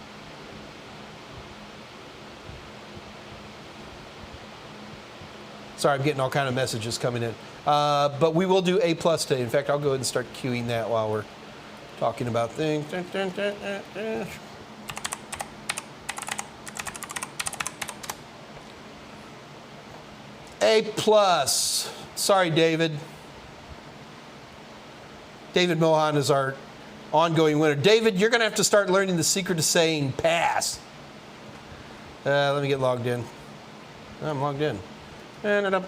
Sorry, I'm getting all kind of messages coming in. But we will do A+ today. In fact, I'll go ahead and start queuing that while we're talking about things. A+. Sorry, David. David Mohan is our ongoing winner. David, you're going to have to start learning the secret to saying pass. Let me get logged in. I'm logged in. There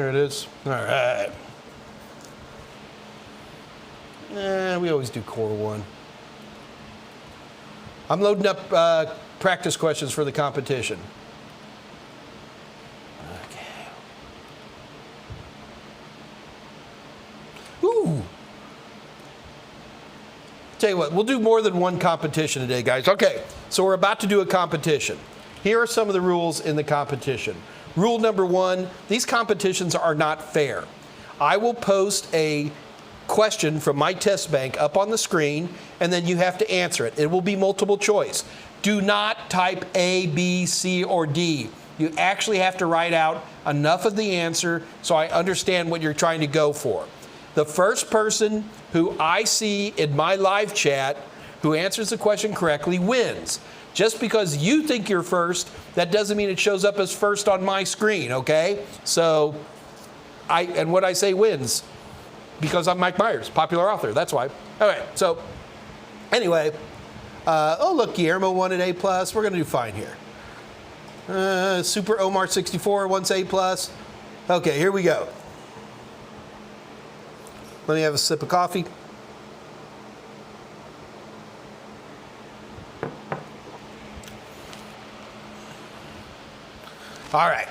it is. All right. We always do core 1. I'm loading up practice questions for the competition. Okay. Ooh. Tell you what, we'll do more than one competition today, guys. Okay, so we're about to do a competition. Here are some of the rules in the competition. Rule number 1, these competitions are not fair. I will post a question from my test bank up on the screen, and then you have to answer it. It will be multiple choice. Do not type A, B, C, or D. You actually have to write out enough of the answer so I understand what you're trying to go for. The first person who I see in my live chat who answers the question correctly wins. Just because you think you're first, that doesn't mean it shows up as first on my screen, okay? So, and what I say wins. Because I'm Mike Meyers, popular author, that's why. All right, so anyway, oh look, Guillermo wanted A+, we're gonna do fine here. Super Omar 64 wants A+. Okay, here we go. Let me have a sip of coffee. All right,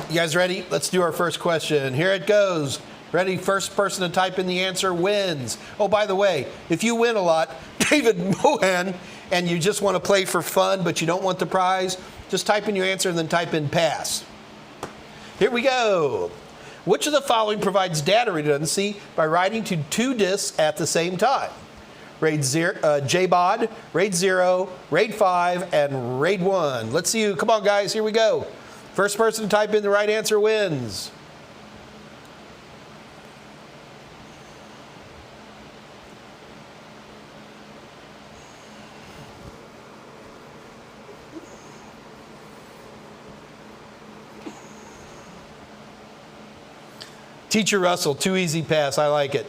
you guys ready? Let's do our first question. Here it goes. Ready? First person to type in the answer wins. Oh, by the way, if you win a lot, David Mohan, and you just want to play for fun, but you don't want the prize, just type in your answer and then type in pass. Here we go. Which of the following provides data redundancy by writing to 2 disks at the same time? RAID 0, JBOD, RAID 0, RAID 5, and RAID 1. Let's see you. Come on, guys. Here we go. First person to type in the right answer wins. Teacher Russell, too easy pass. I like it.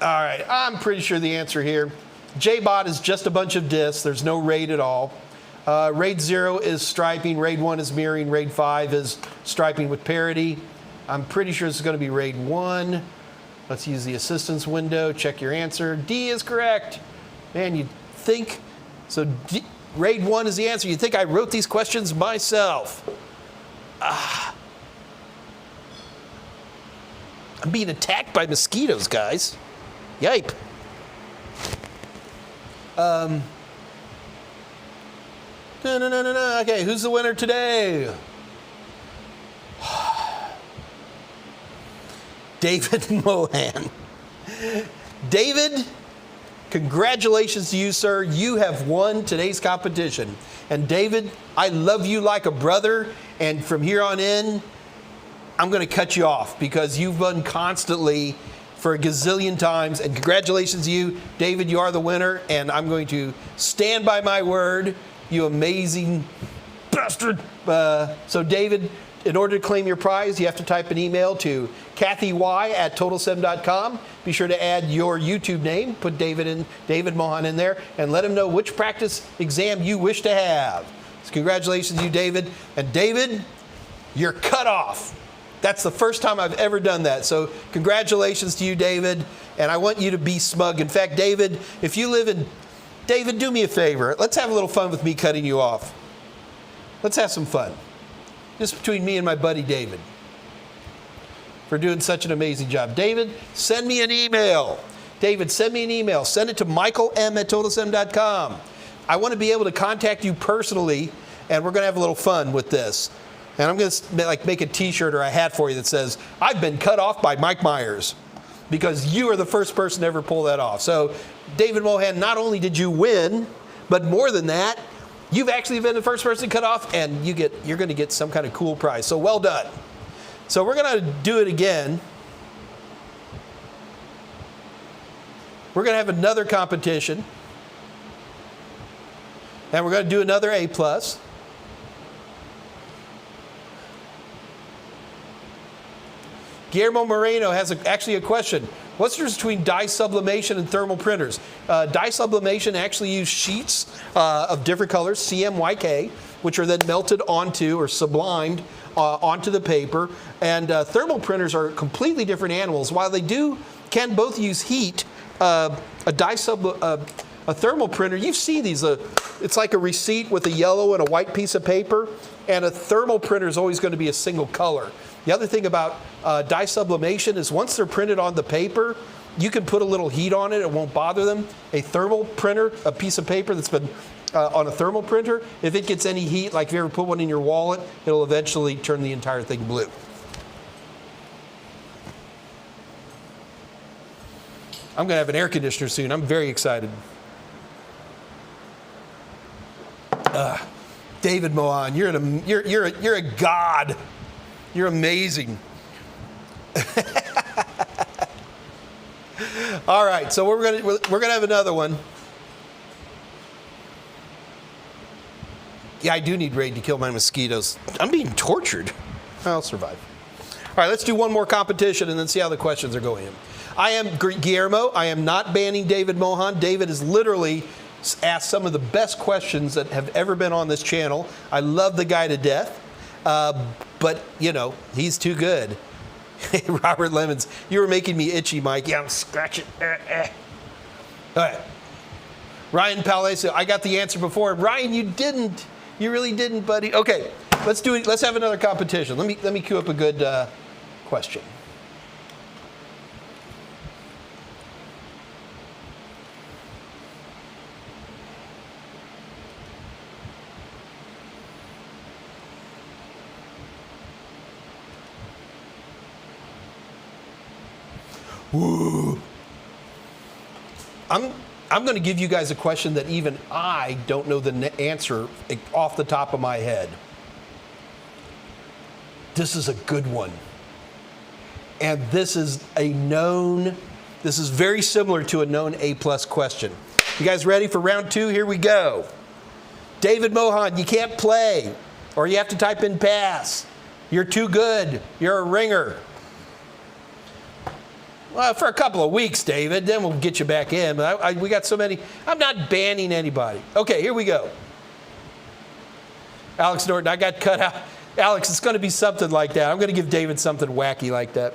All right, I'm pretty sure the answer here. JBot is just a bunch of discs. There's no RAID at all. RAID 0 is striping. RAID 1 is mirroring. RAID 5 is striping with parity. I'm pretty sure this is going to be RAID 1. Let's use the assistance window. Check your answer. D is correct. Man, you'd think, so RAID 1 is the answer. You'd think I wrote these questions myself. I'm being attacked by mosquitoes, guys. Yipe. Okay, who's the winner today? David Mohan. David, congratulations to you, sir. You have won today's competition. And David, I love you like a brother. And from here on in, I'm going to cut you off because you've won constantly for a gazillion times. And congratulations to you. David, you are the winner. And I'm going to stand by my word, you amazing bastard. So David, in order to claim your prize, you have to type an email to kathy@totalsim.com. Be sure to add your YouTube name, put David Mohan in there, and let him know which practice exam you wish to have. So congratulations to you, David. And David, you're cut off. That's the first time I've ever done that. So congratulations to you, David. And I want you to be smug. In fact, David, if you live in... David, do me a favor. Let's have a little fun with me cutting you off. Let's have some fun. Just between me and my buddy David. For doing such an amazing job. David, send me an email. David, send me an email. Send it to michaelm@totalsim.com. I want to be able to contact you personally, and we're going to have a little fun with this. And I'm going to make a t-shirt or a hat for you that says, I've been cut off by Mike Meyers. Because you are the first person to ever pull that off. So, David Mohan, not only did you win, but more than that, you've actually been the first person cut off, and you're going to get some kind of cool prize. So well done. So we're going to do it again. We're going to have another competition. And we're going to do another A+. Guillermo Moreno has actually a question. What's the difference between dye sublimation and thermal printers? Dye sublimation actually use sheets of different colors, CMYK, which are then melted onto or sublimed onto the paper. And thermal printers are completely different animals. While they can both use heat, a thermal printer, you've seen these. It's like a receipt with a yellow and a white piece of paper. And a thermal printer is always going to be a single color. The other thing about dye sublimation is once they're printed on the paper, you can put a little heat on it. It won't bother them. A thermal printer, a piece of paper that's been on a thermal printer, if it gets any heat, like if you ever put one in your wallet, it'll eventually turn the entire thing blue. I'm going to have an air conditioner soon. I'm very excited. David Mohan, you're a god. You're amazing. All right, so we're gonna have another one. Yeah, I do need RAID to kill my mosquitoes. I'm being tortured. I'll survive. All right, let's do one more competition and then see how the questions are going. I am Guillermo. I am not banning David Mohan. David has literally asked some of the best questions that have ever been on this channel. I love the guy to death. But, you know, he's too good. Robert Lemons, you were making me itchy, Mike. Yeah, I'm scratching. All right. Ryan Palacio, I got the answer before. Ryan, you didn't. You really didn't, buddy. Okay, let's do it. Let's have another competition. Let me cue up a good question. Woo. I'm going to give you guys a question that even I don't know the answer off the top of my head. This is a good one. And this is very similar to a known A+ question. You guys ready for round 2? Here we go. David Mohan, you can't play, or you have to type in pass. You're too good. You're a ringer. Well, for a couple of weeks, David, then we'll get you back in. But we got so many. I'm not banning anybody. Okay, here we go. Alex Norton, I got cut out. Alex, it's going to be something like that. I'm going to give David something wacky like that.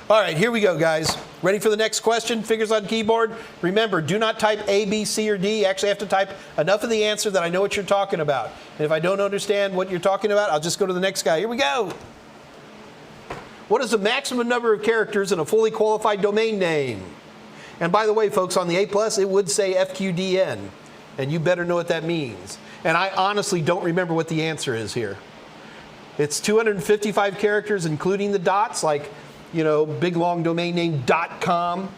All right, here we go, guys. Ready for the next question? Fingers on keyboard. Remember, do not type A, B, C, or D. You actually have to type enough of the answer that I know what you're talking about. And if I don't understand what you're talking about, I'll just go to the next guy. Here we go. What is the maximum number of characters in a fully qualified domain name? And by the way, folks, on the A+, it would say FQDN. And you better know what that means. And I honestly don't remember what the answer is here. It's 255 characters, including the dots, like, you know, big long domain name .com,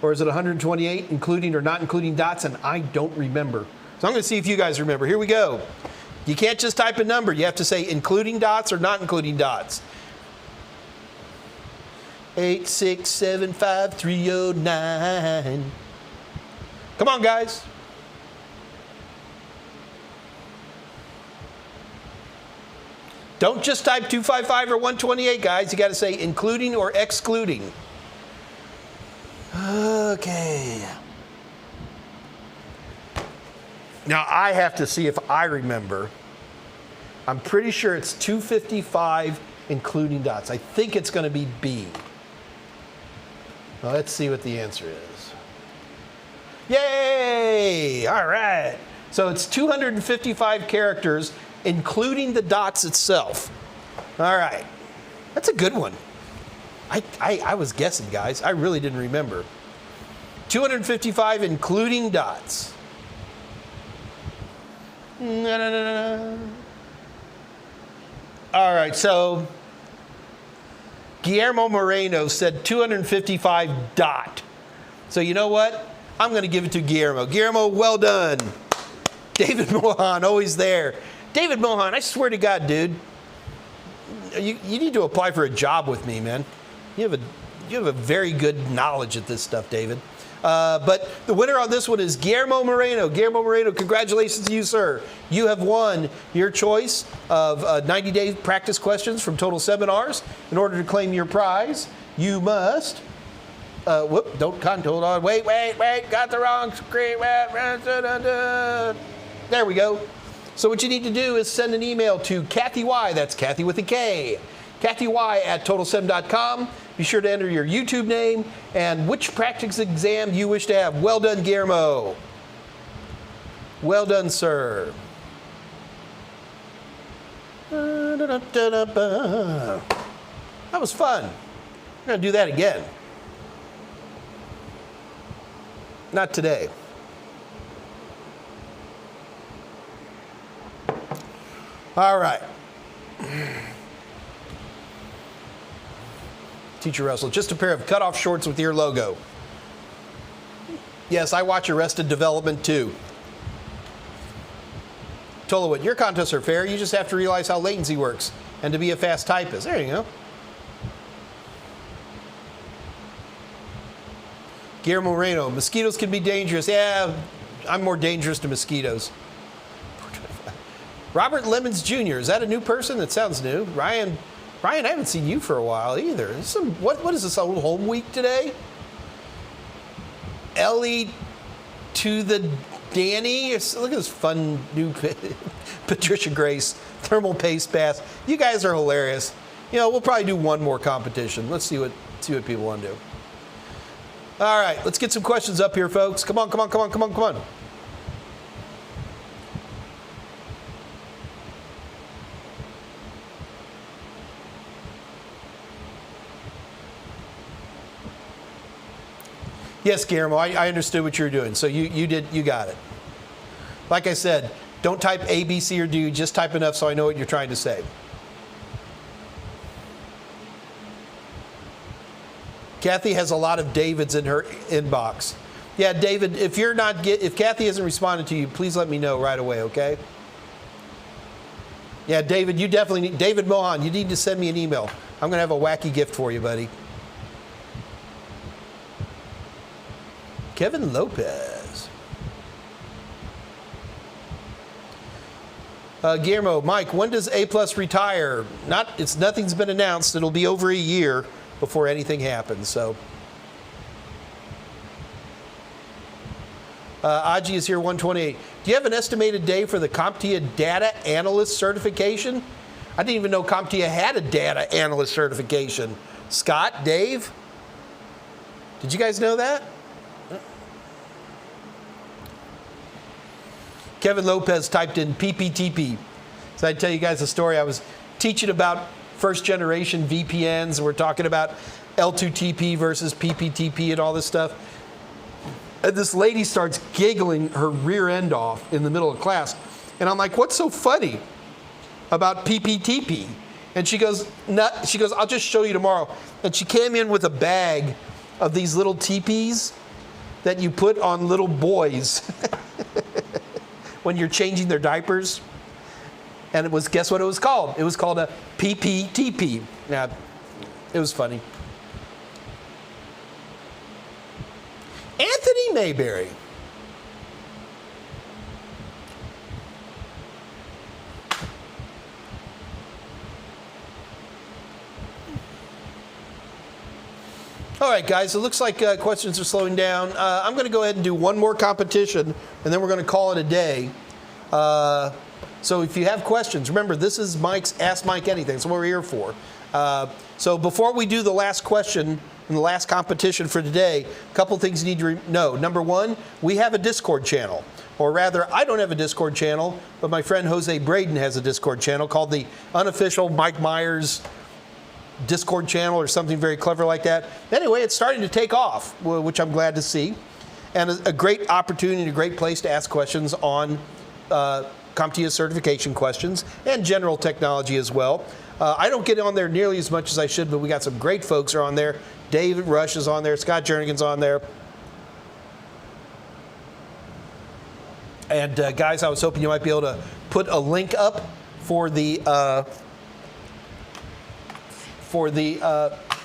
or is it 128, including or not including dots? And I don't remember. So I'm going to see if you guys remember. Here we go. You can't just type a number. You have to say including dots or not including dots. 8675309. Come on, guys. Don't just type 255 or 128, guys. You got to say including or excluding. Okay. Now I have to see if I remember. I'm pretty sure it's 255 including dots. I think it's going to be B. Well, let's see what the answer is. Yay! All right. So it's 255 characters, including the dots itself. All right. That's a good one. I was guessing, guys. I really didn't remember. 255 including dots. All right, so Guillermo Moreno said 255 dot. So you know what? I'm going to give it to Guillermo. Guillermo, well done. David Mohan, always there. David Mohan, I swear to God, dude, you need to apply for a job with me, man. You have a very good knowledge at this stuff, David. But the winner on this one is Guillermo Moreno. Guillermo Moreno, congratulations to you, sir. You have won your choice of 90-day practice questions from Total Seminars. In order to claim your prize, you must... hold on. Wait, got the wrong screen. There we go. So what you need to do is send an email to Kathy Y, that's Kathy with a K, Kathy Y at TotalSem.com. Be sure to enter your YouTube name and which practice exam you wish to have. Well done, Guillermo. Well done, sir. That was fun. We're going to do that again. Not today. All right. Teacher Russell, just a pair of cutoff shorts with your logo. Yes, I watch Arrested Development too. Tolowit, your contests are fair. You just have to realize how latency works and to be a fast typist. There you go. Guillermo Moreno, mosquitoes can be dangerous. Yeah, I'm more dangerous to mosquitoes. Robert Lemons Jr., is that a new person? That sounds new. Ryan, I haven't seen you for a while either. What is this, old home week today? Ellie to the Danny. Look at this fun new Patricia Grace thermal paste bath. You guys are hilarious. You know, we'll probably do one more competition. Let's see what people want to do. All right, let's get some questions up here, folks. Come on. Yes, Guillermo, I understood what you were doing. So you got it. Like I said, don't type A, B, C, or D. Just type enough so I know what you're trying to say. Kathy has a lot of Davids in her inbox. Yeah, David, if Kathy hasn't responded to you, please let me know right away, okay? Yeah, David, you definitely need, David Mohan, you need to send me an email. I'm going to have a wacky gift for you, buddy. Kevin Lopez. Guillermo, Mike, when does A Plus retire? Nothing's been announced. It'll be over a year before anything happens. So, Aji is here, 128. Do you have an estimated day for the CompTIA Data Analyst certification? I didn't even know CompTIA had a Data Analyst certification. Scott, Dave, did you guys know that? Kevin Lopez typed in PPTP. So I tell you guys a story. I was teaching about first generation VPNs, and we're talking about L2TP versus PPTP and all this stuff. And this lady starts giggling her rear end off in the middle of class. And I'm like, what's so funny about PPTP? And she goes, I'll just show you tomorrow. And she came in with a bag of these little teepees that you put on little boys when you're changing their diapers. And guess what it was called? It was called a PPTP. Yeah, it was funny. Anthony Mayberry. All right, guys, it looks like questions are slowing down. I'm going to go ahead and do one more competition, and then we're going to call it a day. So if you have questions, remember, this is Mike's Ask Mike Anything. That's what we're here for. So before we do the last question and the last competition for today, a couple things you need to know. Number one, we have a Discord channel. Or rather, I don't have a Discord channel, but my friend Jose Braden has a Discord channel called the Unofficial Mike Meyers Discord channel or something very clever like that. Anyway, it's starting to take off, which I'm glad to see. And a great opportunity and a great place to ask questions on CompTIA certification questions and general technology as well. I don't get on there nearly as much as I should, but we got some great folks who are on there. David Rush is on there. Scott Jernigan's on there. And guys, I was hoping you might be able to put a link up for the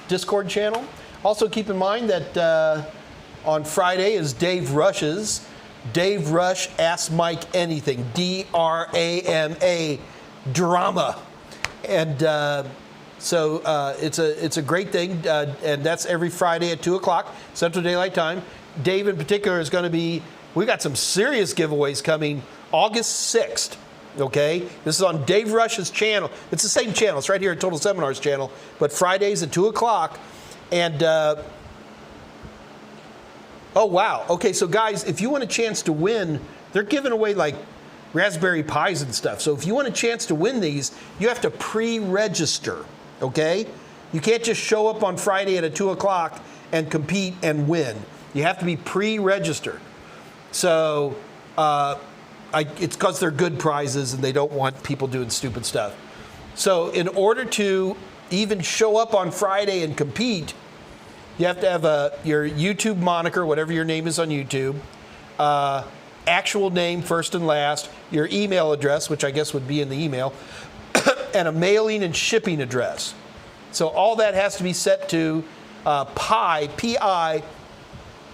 Discord channel. Also keep in mind that on Friday is Dave Rush's Dave Rush Ask Mike Anything, D-R-A-M-A, drama. And so it's a great thing, and that's every Friday at 2 o'clock Central Daylight Time. Dave in particular is going to be, we got some serious giveaways coming August 6th. Okay, this is on Dave Rush's channel. It's the same channel. It's right here at Total Seminars channel. But Fridays at 2 o'clock. And, oh, wow. Okay, so guys, if you want a chance to win, they're giving away like Raspberry Pis and stuff. So if you want a chance to win these, you have to pre-register, okay? You can't just show up on Friday at 2 o'clock and compete and win. You have to be pre-registered. So, it's because they're good prizes and they don't want people doing stupid stuff. So in order to even show up on Friday and compete, you have to have your YouTube moniker, whatever your name is on YouTube, actual name first and last, your email address, which I guess would be in the email, and a mailing and shipping address. So all that has to be set to P-I,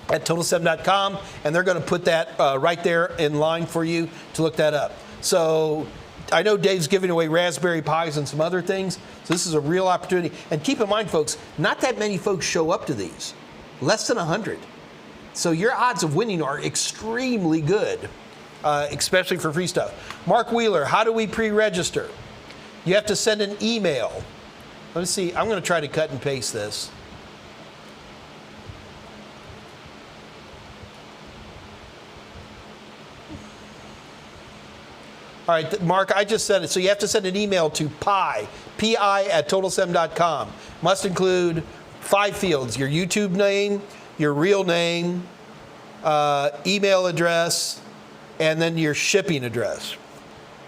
at total7.com, and they're going to put that right there in line for you to look that up. So I know Dave's giving away Raspberry Pis and some other things, so this is a real opportunity. And keep in mind, folks, not that many folks show up to these, less than 100. So your odds of winning are extremely good, especially for free stuff. Mark Wheeler, how do we pre-register? You have to send an email. Let's see, I'm going to try to cut and paste this. All right, Mark, I just said it. So you have to send an email to P-I at total7.com. Must include 5 fields: your YouTube name, your real name, email address, and then your shipping address.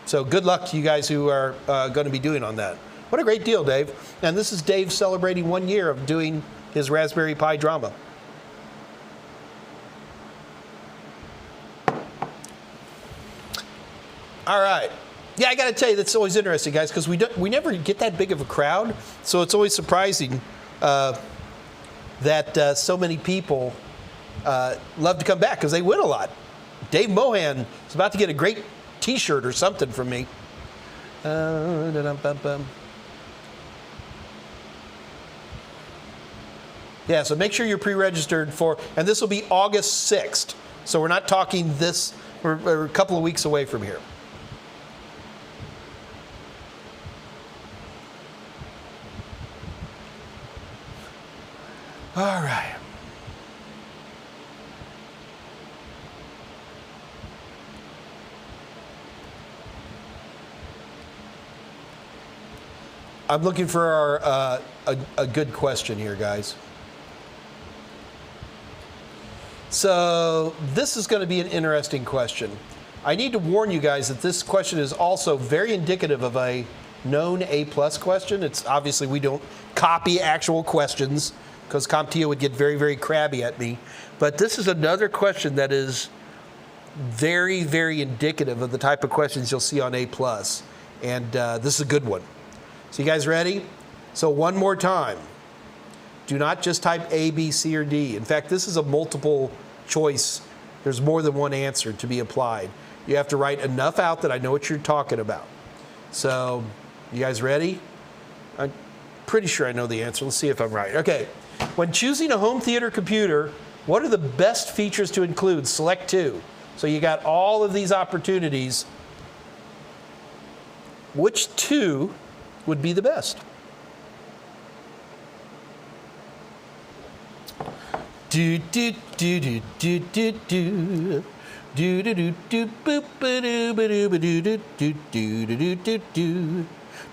So good luck to you guys who are going to be doing on that. What a great deal, Dave. And this is Dave celebrating 1 year of doing his Raspberry Pi drama. All right. Yeah, I got to tell you, that's always interesting, guys, because we never get that big of a crowd. So it's always surprising that so many people love to come back because they win a lot. Dave Mohan is about to get a great T-shirt or something from me. Yeah, so make sure you're pre-registered for, and this will be August 6th. So we're not talking this, we're a couple of weeks away from here. All right. I'm looking for our, a good question here, guys. So this is going to be an interesting question. I need to warn you guys that this question is also very indicative of a known A+ question. It's obviously we don't copy actual questions because CompTIA would get very, very crabby at me. But this is another question that is very, very indicative of the type of questions you'll see on A+. And this is a good one. So you guys ready? So one more time. Do not just type A, B, C, or D. In fact, this is a multiple choice. There's more than one answer to be applied. You have to write enough out that I know what you're talking about. So you guys ready? I'm pretty sure I know the answer. Let's see if I'm right. Okay. When choosing a home theater computer, what are the best features to include? Select two. So you got all of these opportunities. Which two would be the best? Do do do do do do do do do do do boop ba doo ba doo ba doo do do do do do do do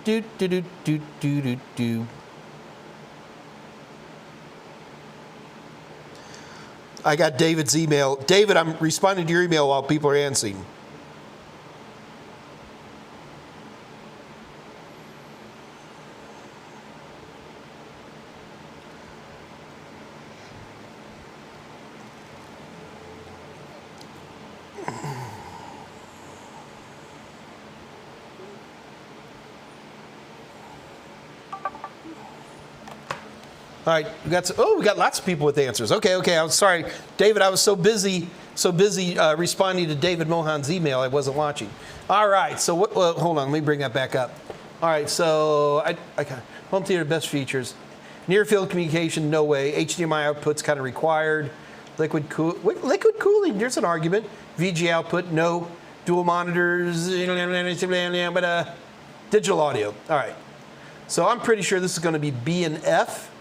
do do do do do do. I got David's email. David, I'm responding to your email while people are answering. All right, we got lots of people with answers. Okay. I'm sorry, David. I was so busy responding to David Mohan's email, I wasn't watching. All right, so hold on, let me bring that back up. All right, so I home theater best features, near field communication, no way. HDMI output's kind of required. Liquid cooling, there's an argument. VGA output, no. Dual monitors, but digital audio. All right, so I'm pretty sure this is going to be B and F.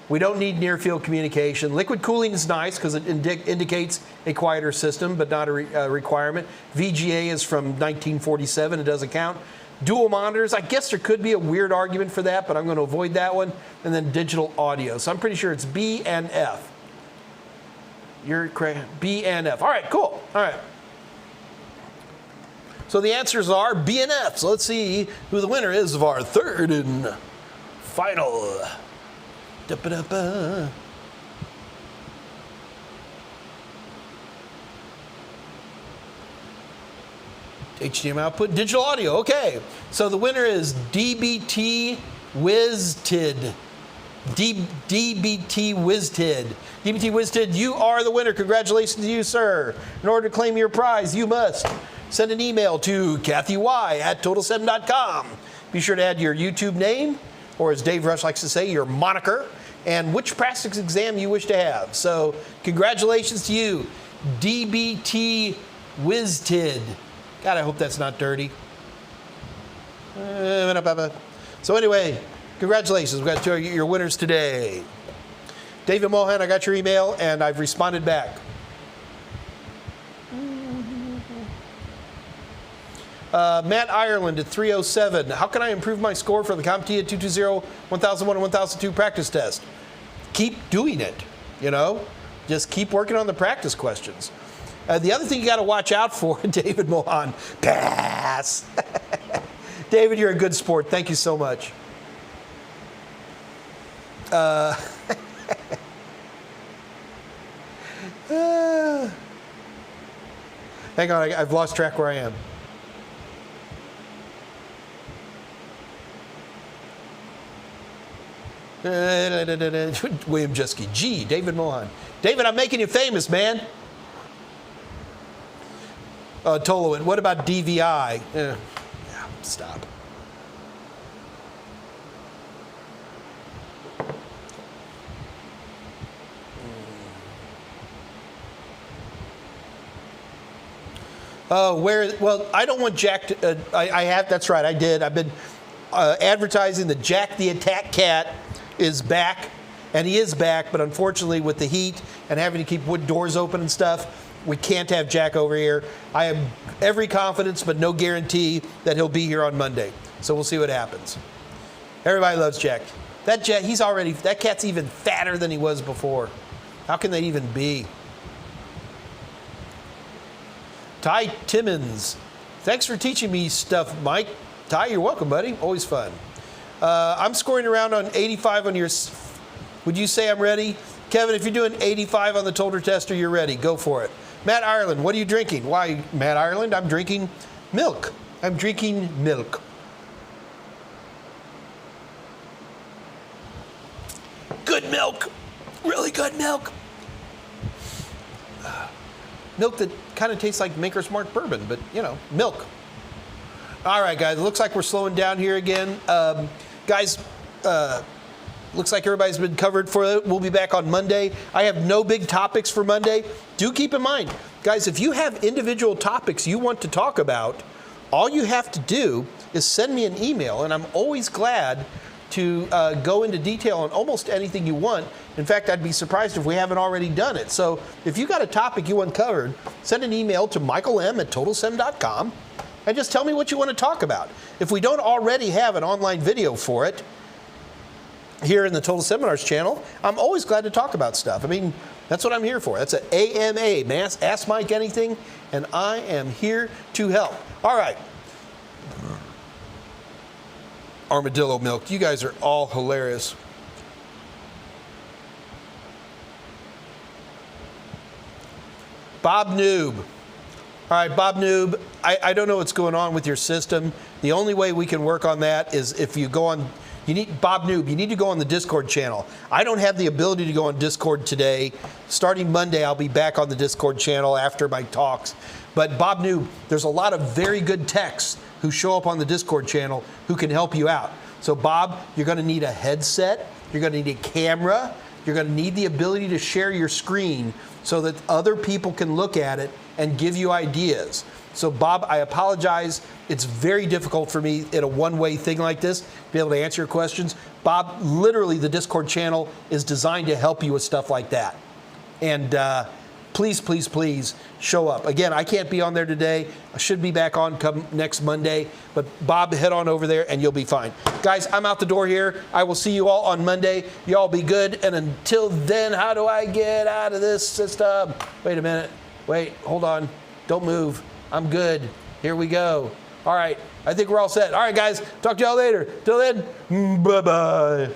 We don't need near-field communication. Liquid cooling is nice because it indicates a quieter system, but not a requirement. VGA is from 1947. It doesn't count. Dual monitors, I guess there could be a weird argument for that, but I'm going to avoid that one. And then digital audio. So I'm pretty sure it's B and F. You're correct. B and F. All right, cool. All right. So the answers are B and F. So let's see who the winner is of our third and final. HDMI output, digital audio. Okay, so the winner is DBT WizTid. DBT WizTid. DBT WizTid, you are the winner. Congratulations to you, sir. In order to claim your prize, you must send an email to KathyY@Total7.com. Be sure to add your YouTube name, or as Dave Rush likes to say, your moniker, and which practice exam you wish to have. So congratulations to you, DBT WizTid. God, I hope that's not dirty. So anyway, congratulations. We've got your winners today. David Mohan, I got your email, and I've responded back. Matt Ireland at 307. How can I improve my score for the CompTIA 220, 1001, and 1002 practice test? Keep doing it, Just keep working on the practice questions. The other thing you got to watch out for, David Mohan, pass. David, you're a good sport. Thank you so much. Hang on, I've lost track where I am. William Jeske. G. David Mohan. David, I'm making you famous, man. Tolowin. What about DVI? Stop. Well, I don't want Jack to, I have, that's right, I did. I've been advertising that Jack the Attack Cat is back, and he is back, but unfortunately with the heat and having to keep wood doors open and stuff, we can't have Jack over here. I have every confidence, but no guarantee that he'll be here on Monday. So we'll see what happens. Everybody loves Jack. That cat's even fatter than he was before. How can they even be? Ty Timmons, thanks for teaching me stuff, Mike. Ty, you're welcome, buddy. Always fun. I'm scoring around on 85 on your. Would you say I'm ready? Kevin, if you're doing 85 on the Tolder tester, you're ready. Go for it. Matt Ireland, what are you drinking? Why, Matt Ireland? I'm drinking milk. I'm drinking milk. Good milk. Really good milk. Milk that kind of tastes like Maker's Mark bourbon, but, you know, milk. All right, guys, it looks like we're slowing down here again. Guys, looks like everybody's been covered for it. We'll be back on Monday. I have no big topics for Monday. Do keep in mind, guys, if you have individual topics you want to talk about, all you have to do is send me an email, and I'm always glad to go into detail on almost anything you want. In fact, I'd be surprised if we haven't already done it. So if you got a topic you want covered, send an email to michaelm@totalsem.com and just tell me what you want to talk about. If we don't already have an online video for it here in the Total Seminars channel, I'm always glad to talk about stuff. I mean, that's what I'm here for. That's an AMA, Ask Mike Anything, and I am here to help. All right. Armadillo milk. You guys are all hilarious. Bob Noob. All right, Bob Noob, I don't know what's going on with your system. The only way we can work on that is if you go on, Bob Noob, you need to go on the Discord channel. I don't have the ability to go on Discord today. Starting Monday, I'll be back on the Discord channel after my talks. But Bob Noob, there's a lot of very good techs who show up on the Discord channel who can help you out. So Bob, you're gonna need a headset, you're gonna need a camera, you're gonna need the ability to share your screen so that other people can look at it and give you ideas. So Bob, I apologize. It's very difficult for me in a one-way thing like this to be able to answer your questions. Bob, literally the Discord channel is designed to help you with stuff like that. And please, please, please show up. Again, I can't be on there today. I should be back on come next Monday. But Bob, head on over there and you'll be fine. Guys, I'm out the door here. I will see you all on Monday. Y'all be good. And until then, how do I get out of this system? Wait a minute. Wait, hold on. Don't move. I'm good. Here we go. All right. I think we're all set. All right, guys. Talk to y'all later. Till then, bye-bye.